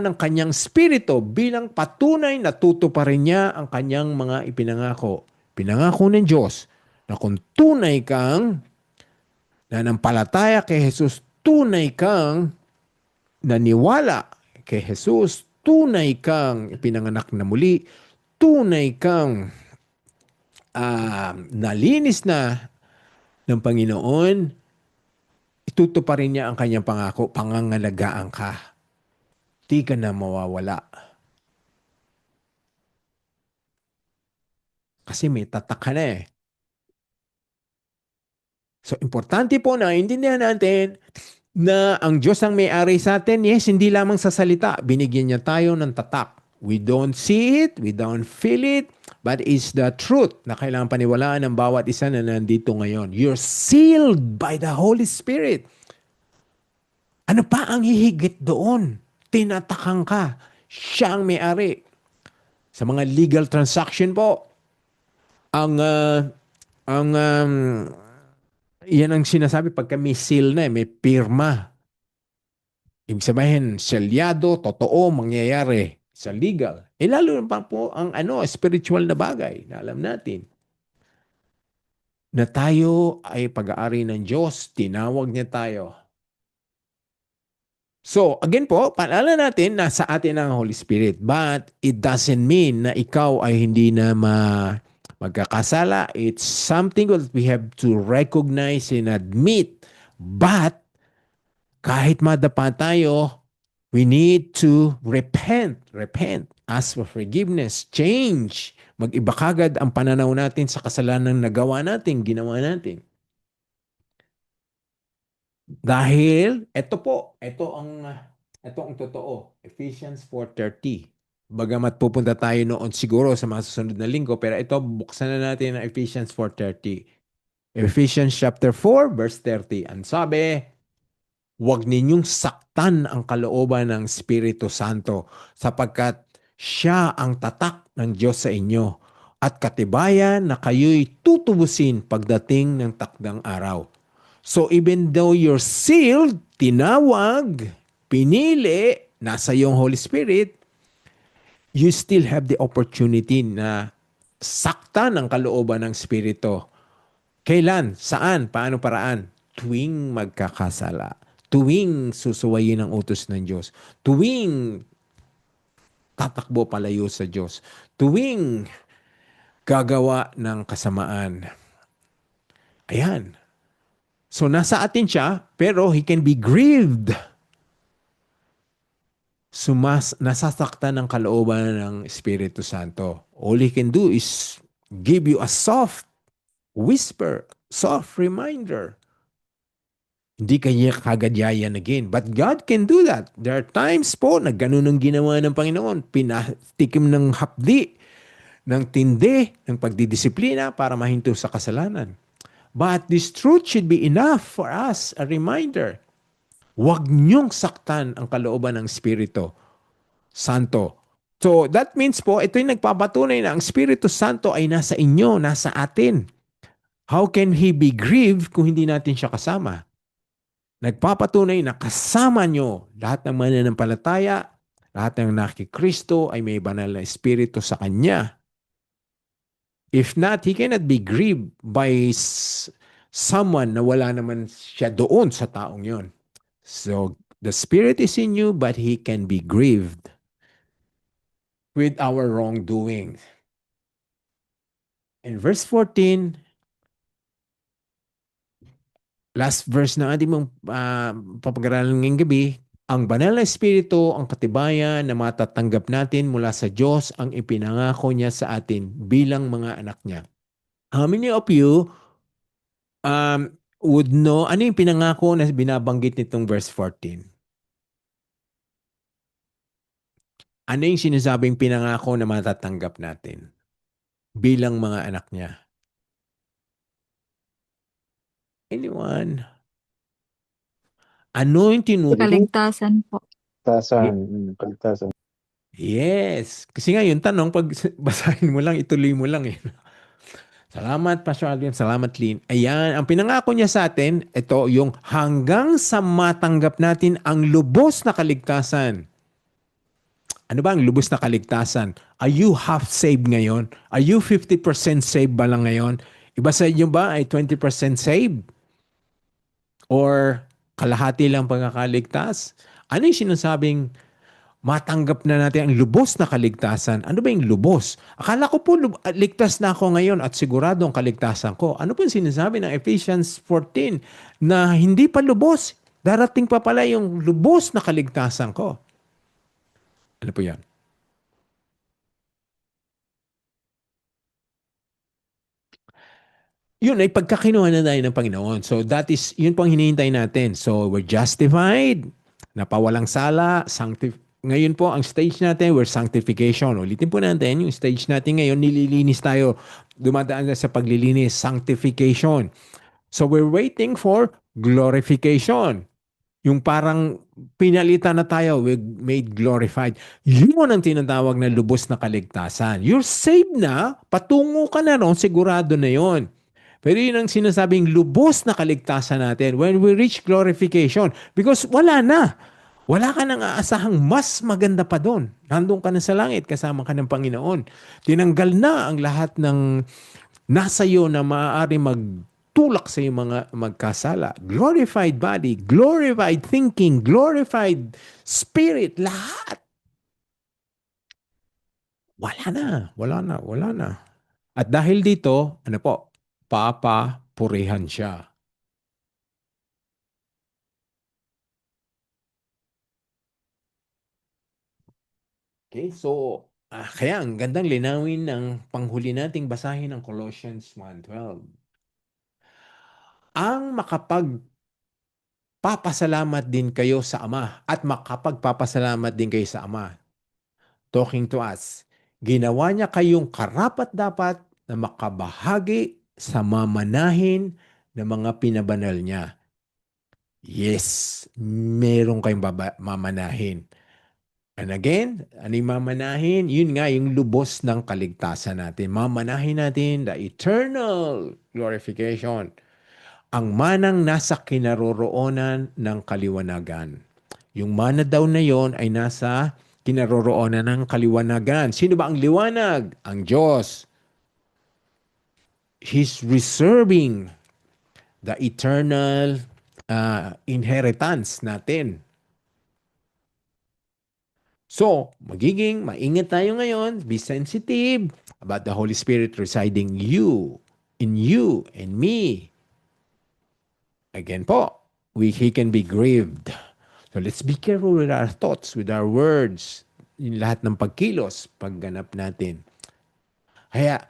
ng kanyang spirito bilang patunay na tutuparin niya ang kanyang mga ipinangako. Pinangako ng Diyos na kung tunay kang nanampalataya kay Jesus, tunay kang naniwala kay Jesus, tunay kang ipinanganak na muli, tunay kang nalinis na ng Panginoon, itutuparin niya ang kanyang pangako, pangangalagaan ka. Di ka na mawawala. Kasi may tatak ka na eh. So, importante po na intindihan natin na ang Diyos ang may-ari sa atin. Yes, hindi lamang sa salita. Binigyan niya tayo ng tatak. We don't see it, we don't feel it, but it's the truth na kailangan paniwalaan ng bawat isa na nandito ngayon. You're sealed by the Holy Spirit. Ano pa ang hihigit doon? Tinatakang ka. Siya ang may-ari. Sa mga legal transaction po, yan ang sinasabi pagka may seal na, may pirma. Ibig sabihin, selyado, totoo, mangyayari sa legal. Lalo pa po ang spiritual na bagay na alam natin. Na tayo ay pag-aari ng Diyos, tinawag niya tayo. So, again po, paalala natin na sa atin ang Holy Spirit. But it doesn't mean na ikaw ay hindi na magkakasala. It's something that we have to recognize and admit. But, kahit madapa tayo, We need to repent, ask for forgiveness, change. Mag-iba kagad ang pananaw natin sa kasalanan na nagawa natin, ginawa natin. Dahil, ito ang totoo. Ephesians 4:30. Bagamat pupunta tayo noon siguro sa mga susunod na linggo, pero ito, buksan na natin ang Ephesians 4:30. Ephesians chapter 4, verse 30. Ang sabi, huwag ninyong saktan ang kalooban ng Espiritu Santo sapagkat siya ang tatak ng Diyos sa inyo at katibayan na kayo'y tutubusin pagdating ng takdang araw. So even though you're sealed, tinawag, pinili, nasa iyong Holy Spirit, you still have the opportunity na saktan ang kalooban ng Espiritu. Kailan? Saan? Paano paraan? Tuwing magkakasala. Tuwing susuwayin ang utos ng Diyos. Tuwing tatakbo palayo sa Diyos. Tuwing gagawa ng kasamaan. Ayan. So nasa atin siya, pero he can be grieved. Nasasaktan ng kalooban ng Espiritu Santo. All he can do is give you a soft whisper, soft reminder. Hindi kanya kagad yayan again. But God can do that. There are times po na ganun ang ginawa ng Panginoon. Pinatikim ng hapdi, ng tindi, ng pagdidisiplina para mahinto sa kasalanan. But this truth should be enough for us, a reminder. Huwag niyong saktan ang kalooban ng Espiritu Santo. So that means po, ito yung nagpapatunay na ang Espiritu Santo ay nasa inyo, nasa atin. How can He be grieved kung hindi natin siya kasama? Nagpapatunay na kasama nyo lahat ng mananampalataya, lahat ng nakikristo ay may banal na Espiritu sa Kanya. If not, He cannot be grieved by someone na wala naman siya doon sa taong yon. So, the Spirit is in you, but He can be grieved with our wrongdoing. In verse 14, last verse na ating mong papag-aralan ngayong gabi, ang banal na Espiritu, ang katibayan na matatanggap natin mula sa Diyos ang ipinangako niya sa atin bilang mga anak niya. How many of you would know, ano yung pinangako na binabanggit nitong verse 14? Ano yung sinasabing pinangako na matatanggap natin bilang mga anak niya? Anyone? Ano yung tinuturo? Kaligtasan po. Kaligtasan. Yes. Kasi nga yung tanong, pag basahin mo lang, ituloy mo lang eh. Salamat, Pastor Alvin. Salamat, Lynn. Ayan, ang pinangako niya sa atin, ito yung hanggang sa matanggap natin ang lubos na kaligtasan. Ano ba ang lubos na kaligtasan? Are you half saved ngayon? Are you 50% saved ba lang ngayon? Iba sa inyo ba ay 20% saved? Or kalahati lang pagkakaligtas? Ano yung sinasabing matanggap na natin ang lubos na kaligtasan? Ano ba yung lubos? Akala ko po ligtas na ako ngayon at sigurado ang kaligtasan ko. Ano po yung sinasabi ng Ephesians 14 na hindi pa lubos? Darating pa pala yung lubos na kaligtasan ko. Ano po yan? Yun ay pagkakinuha na tayo ng Panginoon. So that is, yun pang hinihintay natin. So we're justified, napawalang sala, ngayon po ang stage natin, we're sanctification. Ulitin po natin, yung stage natin ngayon, nililinis tayo. Dumadaan na sa paglilinis, sanctification. So we're waiting for glorification. Yung parang pinalitan na tayo, we made glorified. Yun ang tinatawag na lubos na kaligtasan. You're saved na, patungo ka na ron, sigurado na yon. Pero yun ang sinasabing lubos na kaligtasan natin when we reach glorification. Because wala na. Wala ka nang aasahang mas maganda pa doon. Nandun ka na sa langit, kasama ka ng Panginoon. Tinanggal na ang lahat ng nasa iyo na maaari magtulak sa iyong mga magkasala. Glorified body, glorified thinking, glorified spirit, lahat. Wala na. At dahil dito, ano po, papapurihan siya. Okay, so kaya ang gandang linawin ng panghuli nating basahin ng Colossians 1:12. Ang makapagpapasalamat din kayo sa Ama at makapagpapasalamat din kayo sa Ama. Talking to us. Ginawa niya kayong karapat-dapat na makabahagi sa mamanahin ng mga pinabanal niya. Yes, meron kayong mamanahin. And again, ano yung mamanahin? Yun nga, yung lubos ng kaligtasan natin. Mamanahin natin the eternal glorification. Ang manang nasa kinaroroonan ng kaliwanagan. Yung mana daw na yon ay nasa kinaroroonan ng kaliwanagan. Sino ba ang liwanag? Ang Diyos. He's reserving the eternal inheritance natin. So, magiging maingat tayo ngayon, be sensitive about the Holy Spirit residing in you, and me. Again po, he can be grieved. So let's be careful with our thoughts, with our words, yung lahat ng pagkilos, pagganap natin. Kaya,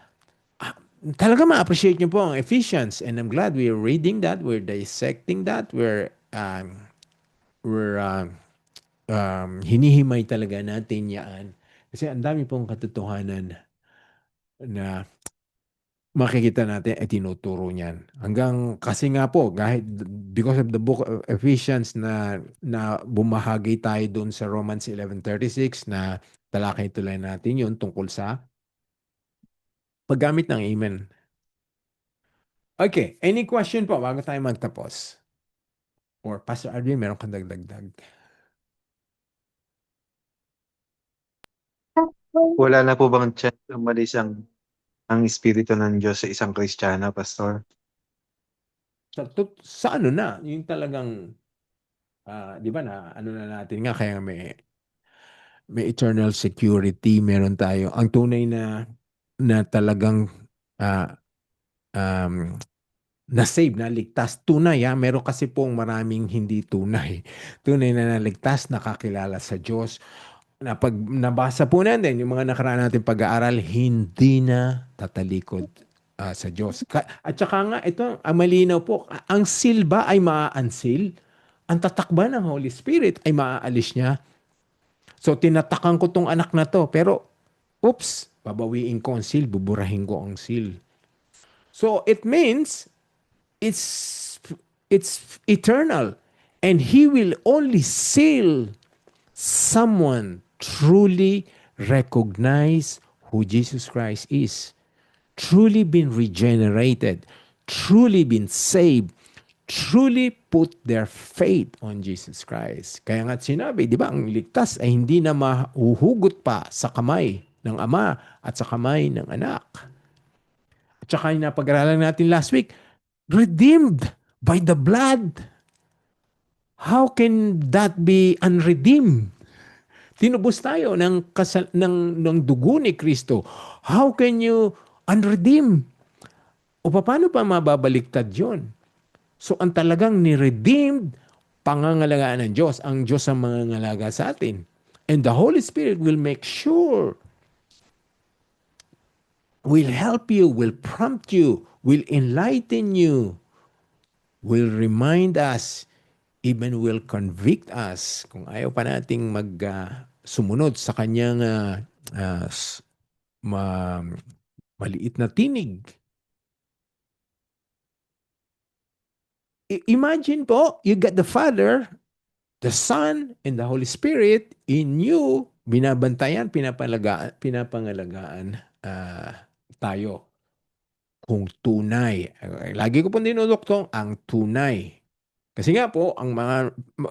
talaga ma-appreciate niyo po ang Ephesians, and I'm glad we're reading that, we're dissecting that, we're hinihimay talaga natin yan. Kasi ang dami pong katotohanan na makikita natin ay tinuturo niyan. Hanggang kasi nga po, because of the book of Ephesians na bumahagi tayo doon sa Romans 11:36 na talakay tuloy natin yun tungkol sa paggamit ng amen. Okay, any question po bago tayo magtapos? Or Pastor Arvin, meron kang dagdag? Wala na po bang chance umalis ang Espiritu ng Diyos sa isang Kristiyano, Pastor? Sa ano na, yung talagang, di ba na, ano na natin nga, kaya may eternal security, meron tayo. Ang tunay na talagang na-save, naligtas, tunay. Meron kasi pong maraming hindi tunay. Tunay na naligtas, nakakilala sa Diyos. Na pag nabasa po natin, yung mga nakaraan natin pag-aaral, hindi na tatalikod sa Diyos. At saka nga, ito, ang malinaw po, ang seal ba ay maa-unseal? Ang tatakba ng Holy Spirit ay maaalis niya. So, tinatakan ko tong anak na to, pero, oops, babawiin ko ang seal, buburahin ko ang seal. So, it means, it's eternal. And He will only seal someone truly recognize who Jesus Christ is, truly been regenerated, truly been saved, truly put their faith on Jesus Christ. Kaya nga sinabi, di ba, ang ligtas ay hindi na mahuhugot pa sa kamay ng Ama at sa kamay ng Anak. At saka yung napag-aralan natin last week, redeemed by the blood. How can that be unredeemed? Tinubos tayo ng dugo ni Kristo. How can you unredeem? O paano pa mababaliktad yun? So ang talagang ni-redeemed, pangangalagaan ng Diyos. Ang Diyos ang mangangalaga sa atin. And the Holy Spirit will make sure, will help you, will prompt you, will enlighten you, will remind us, even will convict us kung ayaw pa nating sumunod sa kanyang maliit na tinig. Imagine po, you got the Father, the Son, and the Holy Spirit in you, binabantayan, pinapangalagaan tayo. Kung tunay. Lagi ko pong dinuduktong ang tunay. Kasi nga po,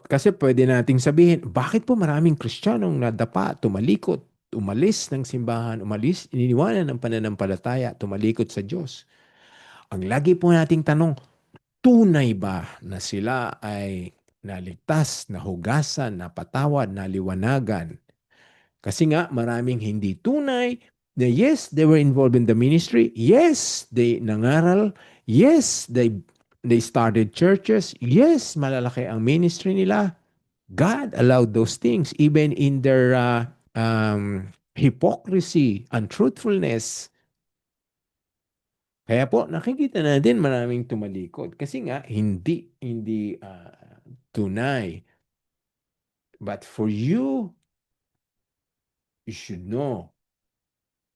kasi pwede nating sabihin, bakit po maraming Kristiyanong nadapa, tumalikot, umalis ng simbahan, iniwanan ng pananampalataya, tumalikot sa Diyos. Ang lagi po nating tanong, tunay ba na sila ay naligtas, nahugasan, napatawad, naliwanagan? Kasi nga, maraming hindi tunay, na yes, they were involved in the ministry. Yes, they nangaral. Yes, they started churches. Yes, malalaki ang ministry nila. God allowed those things even in their hypocrisy, untruthfulness. Kaya po nakikita natin maraming tumalikod kasi nga hindi tunay. But for you, you should know.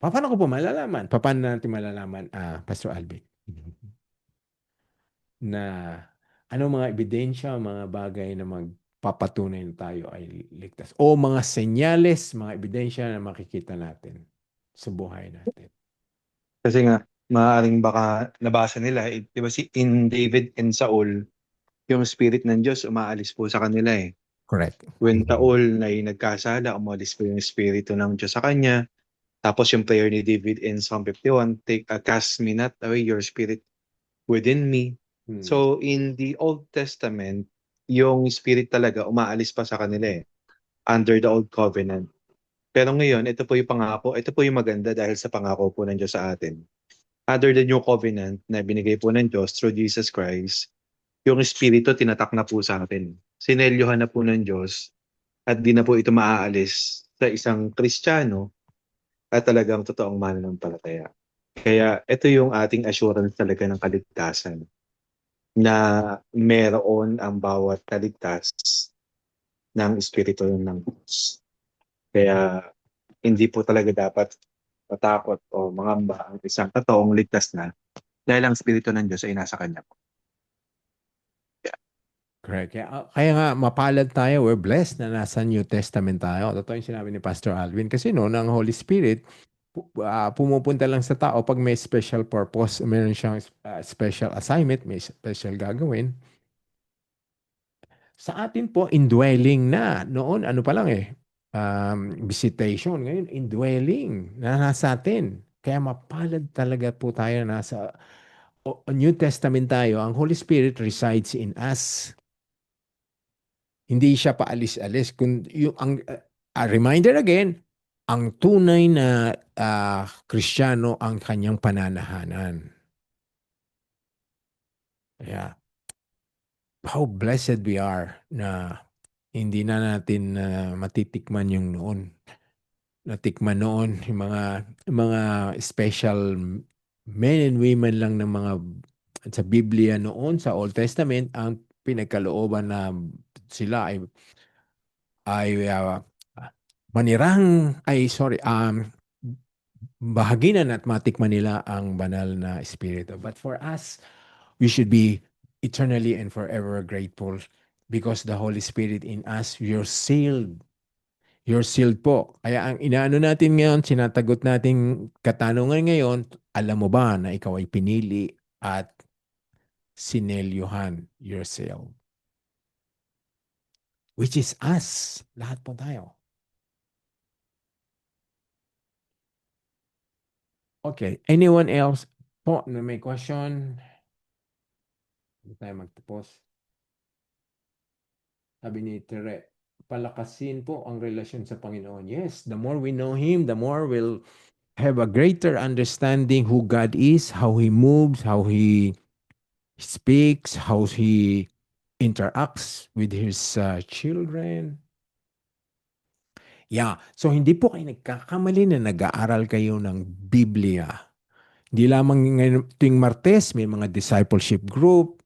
Paano ko po malalaman? Paano natin malalaman, Pastor Alvin? Na ano mga ebidensya, mga bagay na magpapatunay na tayo ay ligtas. O mga senyales, mga ebidensya na makikita natin sa buhay natin. Kasi nga, maaaring baka nabasa nila, di ba in David and Saul, yung spirit ng Diyos umaalis po sa kanila eh. Correct. When Saul na nagkasala, umalis po yung espiritu ng Diyos sa kanya. Tapos yung prayer ni David in Psalm 51, cast me not away your spirit within me. Hmm. So in the Old Testament, yung spirit talaga umaalis pa sa kanila eh, under the Old Covenant. Pero ngayon, ito po yung pangako, ito po yung maganda dahil sa pangako po ng Diyos sa atin. Under the New Covenant na binigay po ng Diyos through Jesus Christ, yung Espiritu tinatak na po sa atin. Sinelyohan na po ng Diyos at di na po ito maaalis sa isang Kristiyano at talagang totoong mananampalataya. Kaya ito yung ating assurance talaga ng kaligtasan na meron ang bawat kaligtas ng Espiritu ng Diyos. Kaya hindi po talaga dapat matakot o mangamba ang isang totoong ligtas na dahil ang Espiritu ng Diyos ay nasa kanya po. Correct. Kaya nga mapalad tayo, we're blessed na nasa New Testament tayo. Totoo yung sinabi ni Pastor Alvin. Kasi noon, ang Holy Spirit, pumupunta lang sa tao pag may special purpose, meron siyang special assignment, may special gagawin. Sa atin po, indwelling na. Noon, ano pa lang visitation. Ngayon, indwelling na nasa atin. Kaya mapalad talaga po tayo nasa New Testament tayo. Ang Holy Spirit resides in us. Hindi siya paalis-alis. Reminder again, ang tunay na Kristiyano ang kanyang pananahanan. Yeah. How blessed we are na hindi na natin matitikman yung noon. Natikman noon yung mga special men and women lang ng mga sa Biblia noon, sa Old Testament, ang pinagkalooban na sila ay bahaginan at matikman nila ang banal na espiritu. But for us, we should be eternally and forever grateful because the Holy Spirit in us, you're sealed. You're sealed po. Kaya ang inaano natin ngayon, sinatagot nating katanungan ngayon, alam mo ba na ikaw ay pinili at sinelyuhan, you're sealed. Which is us. Lahat po tayo. Okay. Anyone else po na may question? Hindi tayo magtapos. Sabi ni Tere, palakasin po ang relasyon sa Panginoon. Yes, the more we know Him, the more we'll have a greater understanding who God is, how He moves, how He speaks, how He interacts with His children. Yeah, so hindi po kayo nagkakamali na nag-aaral kayo ng Biblia. Hindi lamang ngayon tuwing Martes, may mga discipleship group,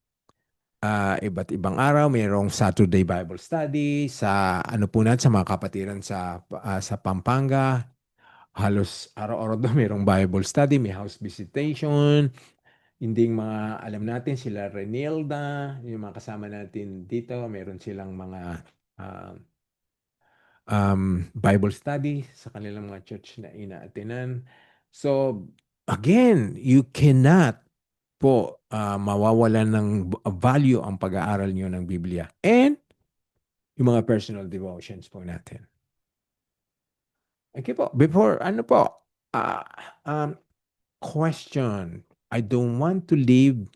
iba't ibang araw, mayroong Saturday Bible Study sa ano po natin, sa mga kapatiran sa Pampanga. Halos araw-araw daw mayroong Bible Study, may house visitation. Hindi mga alam natin sila Renilda, yung mga kasama natin dito, mayroon silang mga Bible study sa kanilang mga church na inaatinan. So, again, you cannot po mawawalan ng value ang pag-aaral nyo ng Biblia. And yung mga personal devotions po natin. Okay po, before, question. I don't want to leave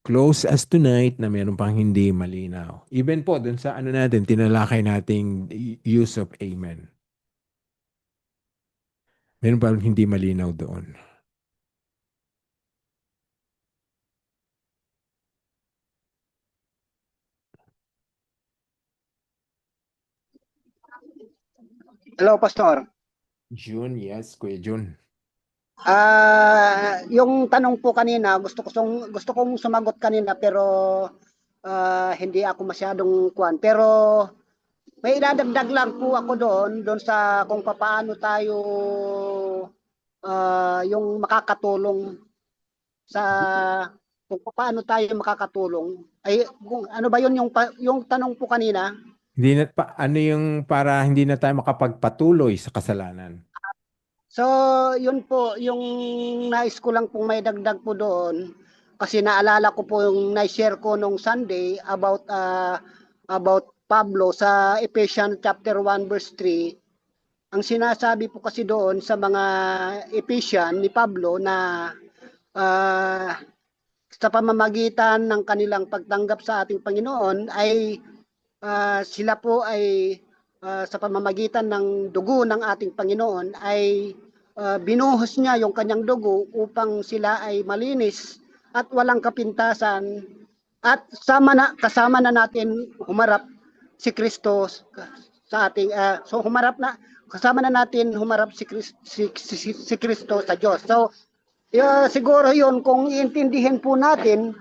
close as tonight na meron pang hindi malinaw. Even po, dun sa ano natin, tinalakay nating use of amen. Meron pang hindi malinaw doon. Hello, Pastor. June, yes, Kuya June. Yung tanong po kanina, gusto kong sumagot kanina pero hindi ako masyadong kuwan. Pero may idadagdag lang po ako doon sa kung paano tayo yung makakatulong sa kung paano tayo makakatulong. Ay kung ano ba yun yung tanong po kanina? Hindi na pa, ano yung para hindi na tayo makapagpatuloy sa kasalanan? So, yun po, yung nais ko lang pong may dagdag po doon kasi naalala ko po yung na-share ko nung Sunday about Pablo sa Ephesians chapter 1 verse 3. Ang sinasabi po kasi doon sa mga Ephesian ni Pablo na ah, sa pamamagitan ng kanilang pagtanggap sa ating Panginoon ay sila po ay sa pamamagitan ng dugo ng ating Panginoon ay binuhos niya yung kanyang dugo upang sila ay malinis at walang kapintasan at kasama na natin humarap si Kristo sa ating kasama na natin humarap si Kristo sa Diyos. So siguro yun kung iintindihin po natin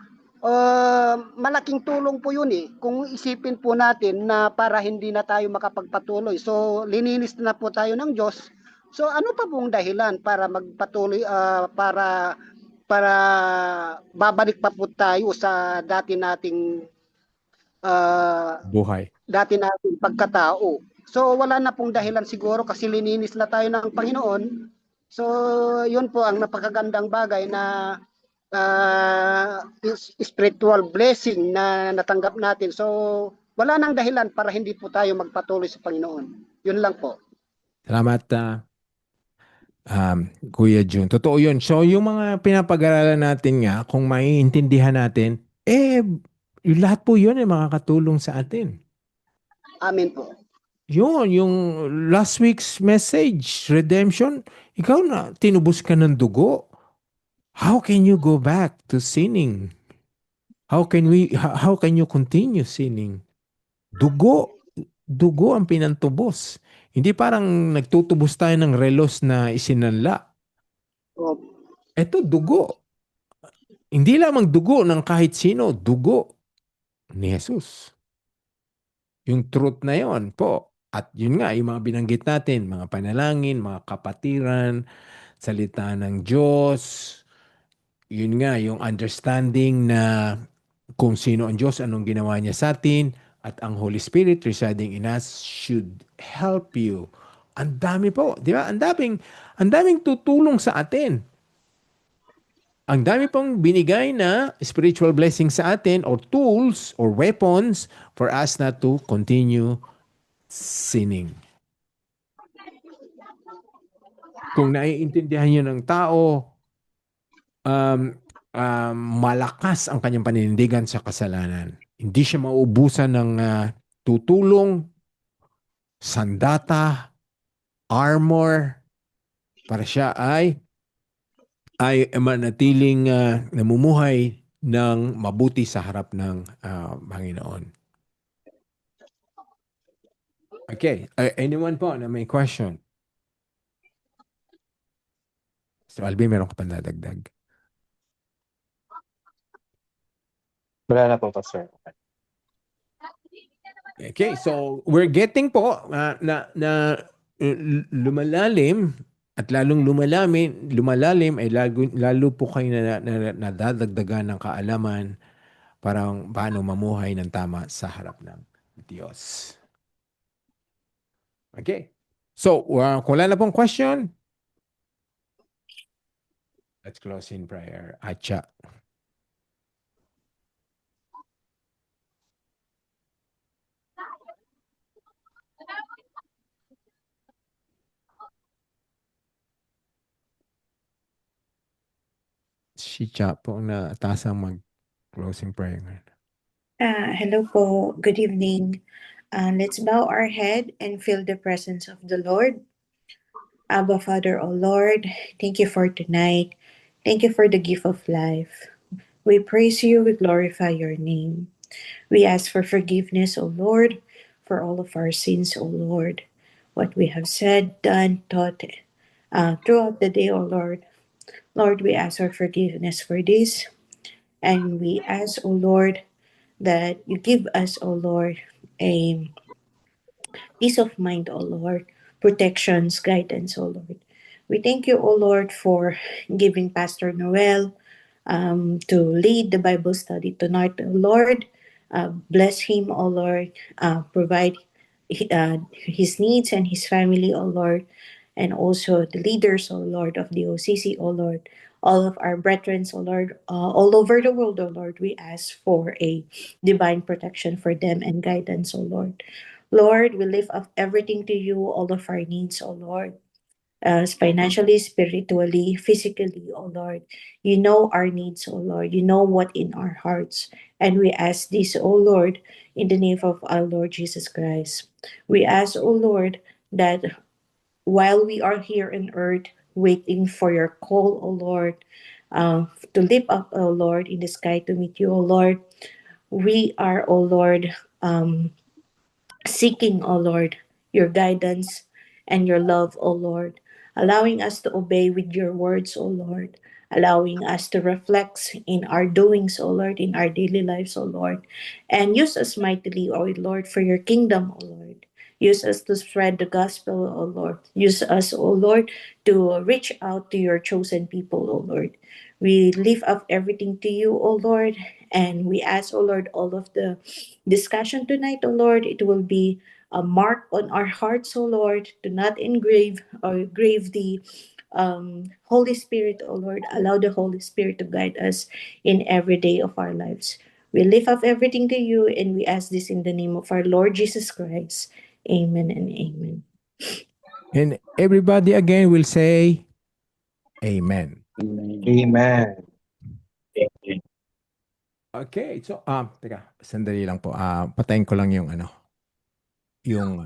malaking tulong po yun kung isipin po natin na para hindi na tayo makapagpatuloy. So lininis na po tayo ng Diyos. So ano pa pong dahilan para magpatuloy para babalik pa po tayo sa Buhay. dati nating pagkatao. So wala na pong dahilan siguro kasi lininis na tayo ng Panginoon. So yun po ang napakagandang bagay na spiritual blessing na natanggap natin. So wala nang dahilan para hindi po tayo magpatuloy sa Panginoon. Yun lang po. Salamat, Kuya June. Totoo yun. So, yung mga pinapag-aralan natin nga, kung maiintindihan natin, yung lahat po yun ay makakatulong sa atin. Amen po. Yun, yung last week's message, redemption, ikaw na, tinubos ka ng dugo. How can you go back to sinning? How can you continue sinning? Dugo ang pinantubos. Hindi parang nagtutubos tayo ng relos na isinanla. So, Ito, dugo. Hindi lamang dugo ng kahit sino, dugo ni Jesus. Yung truth na yon po. At yun nga, yung mga binanggit natin, mga panalangin, mga kapatiran, salita ng Diyos, yun nga, yung understanding na kung sino ang Diyos, anong ginawa niya sa atin, at ang Holy Spirit residing in us should help you. Ang dami po, di ba? Ang daming tutulong sa atin. Ang dami pong binigay na spiritual blessing sa atin or tools or weapons for us not to continue sinning. Kung naiintindihan nyo ng tao, malakas ang kanyang paninindigan sa kasalanan. Hindi siya maubusan ng tutulong, sandata, armor, para siya ay manatiling namumuhay ng mabuti sa harap ng Panginoon. Okay. Anyone po na may question? So, Albi, meron ka pa nadagdag? Wala na po, Pastor. Okay, so we're getting po lumalalim at lalong lumalalim ay lalo po kayo nadadagdagan ng kaalaman para paano mamuhay ng tama sa harap ng Diyos. Okay. So, kung wala na pong question, let's close in prayer. Atcha. Si Cha po ang natasang mag-closing prayer ngayon. Hello po. Good evening. Let's bow our head and feel the presence of the Lord. Abba, Father, O Lord, thank you for tonight. Thank you for the gift of life. We praise you. We glorify your name. We ask for forgiveness, O Lord, for all of our sins, O Lord. what we have said, done, taught throughout the day, O Lord. Lord, we ask for forgiveness for this, and we ask, O Lord, that you give us, O Lord, a peace of mind, O Lord, protections, guidance, O Lord. We thank you, O Lord, for giving Pastor Noel to lead the Bible study tonight, O Lord. Bless him, O Lord. Provide his needs and his family, O Lord. And also the leaders, O Lord, of the OCC, O Lord. All of our brethren, O Lord, all over the world, O Lord, we ask for a divine protection for them and guidance, O Lord. Lord, we lift up everything to you, all of our needs, O Lord, financially, spiritually, physically, O Lord. You know our needs, O Lord. You know what in our hearts. And we ask this, O Lord, in the name of our Lord Jesus Christ. We ask, O Lord, that while we are here on earth, waiting for your call, O Lord, to lift up, O Lord, in the sky to meet you, O Lord, we are, O Lord, seeking, O Lord, your guidance and your love, O Lord, allowing us to obey with your words, O Lord, allowing us to reflect in our doings, O Lord, in our daily lives, O Lord, and use us mightily, O Lord, for your kingdom, O Lord. Use us to spread the gospel, O Lord. Use us, O Lord, to reach out to your chosen people, O Lord. We lift up everything to you, O Lord, and we ask, O Lord, all of the discussion tonight, O Lord, it will be a mark on our hearts, O Lord, to not engrave or grave the Holy Spirit, O Lord. Allow the Holy Spirit to guide us in every day of our lives. We lift up everything to you, and we ask this in the name of our Lord Jesus Christ. Amen and amen. And everybody again will say, Amen. Amen. Okay, so, teka, sandali lang po. Patayin ko lang yung, yung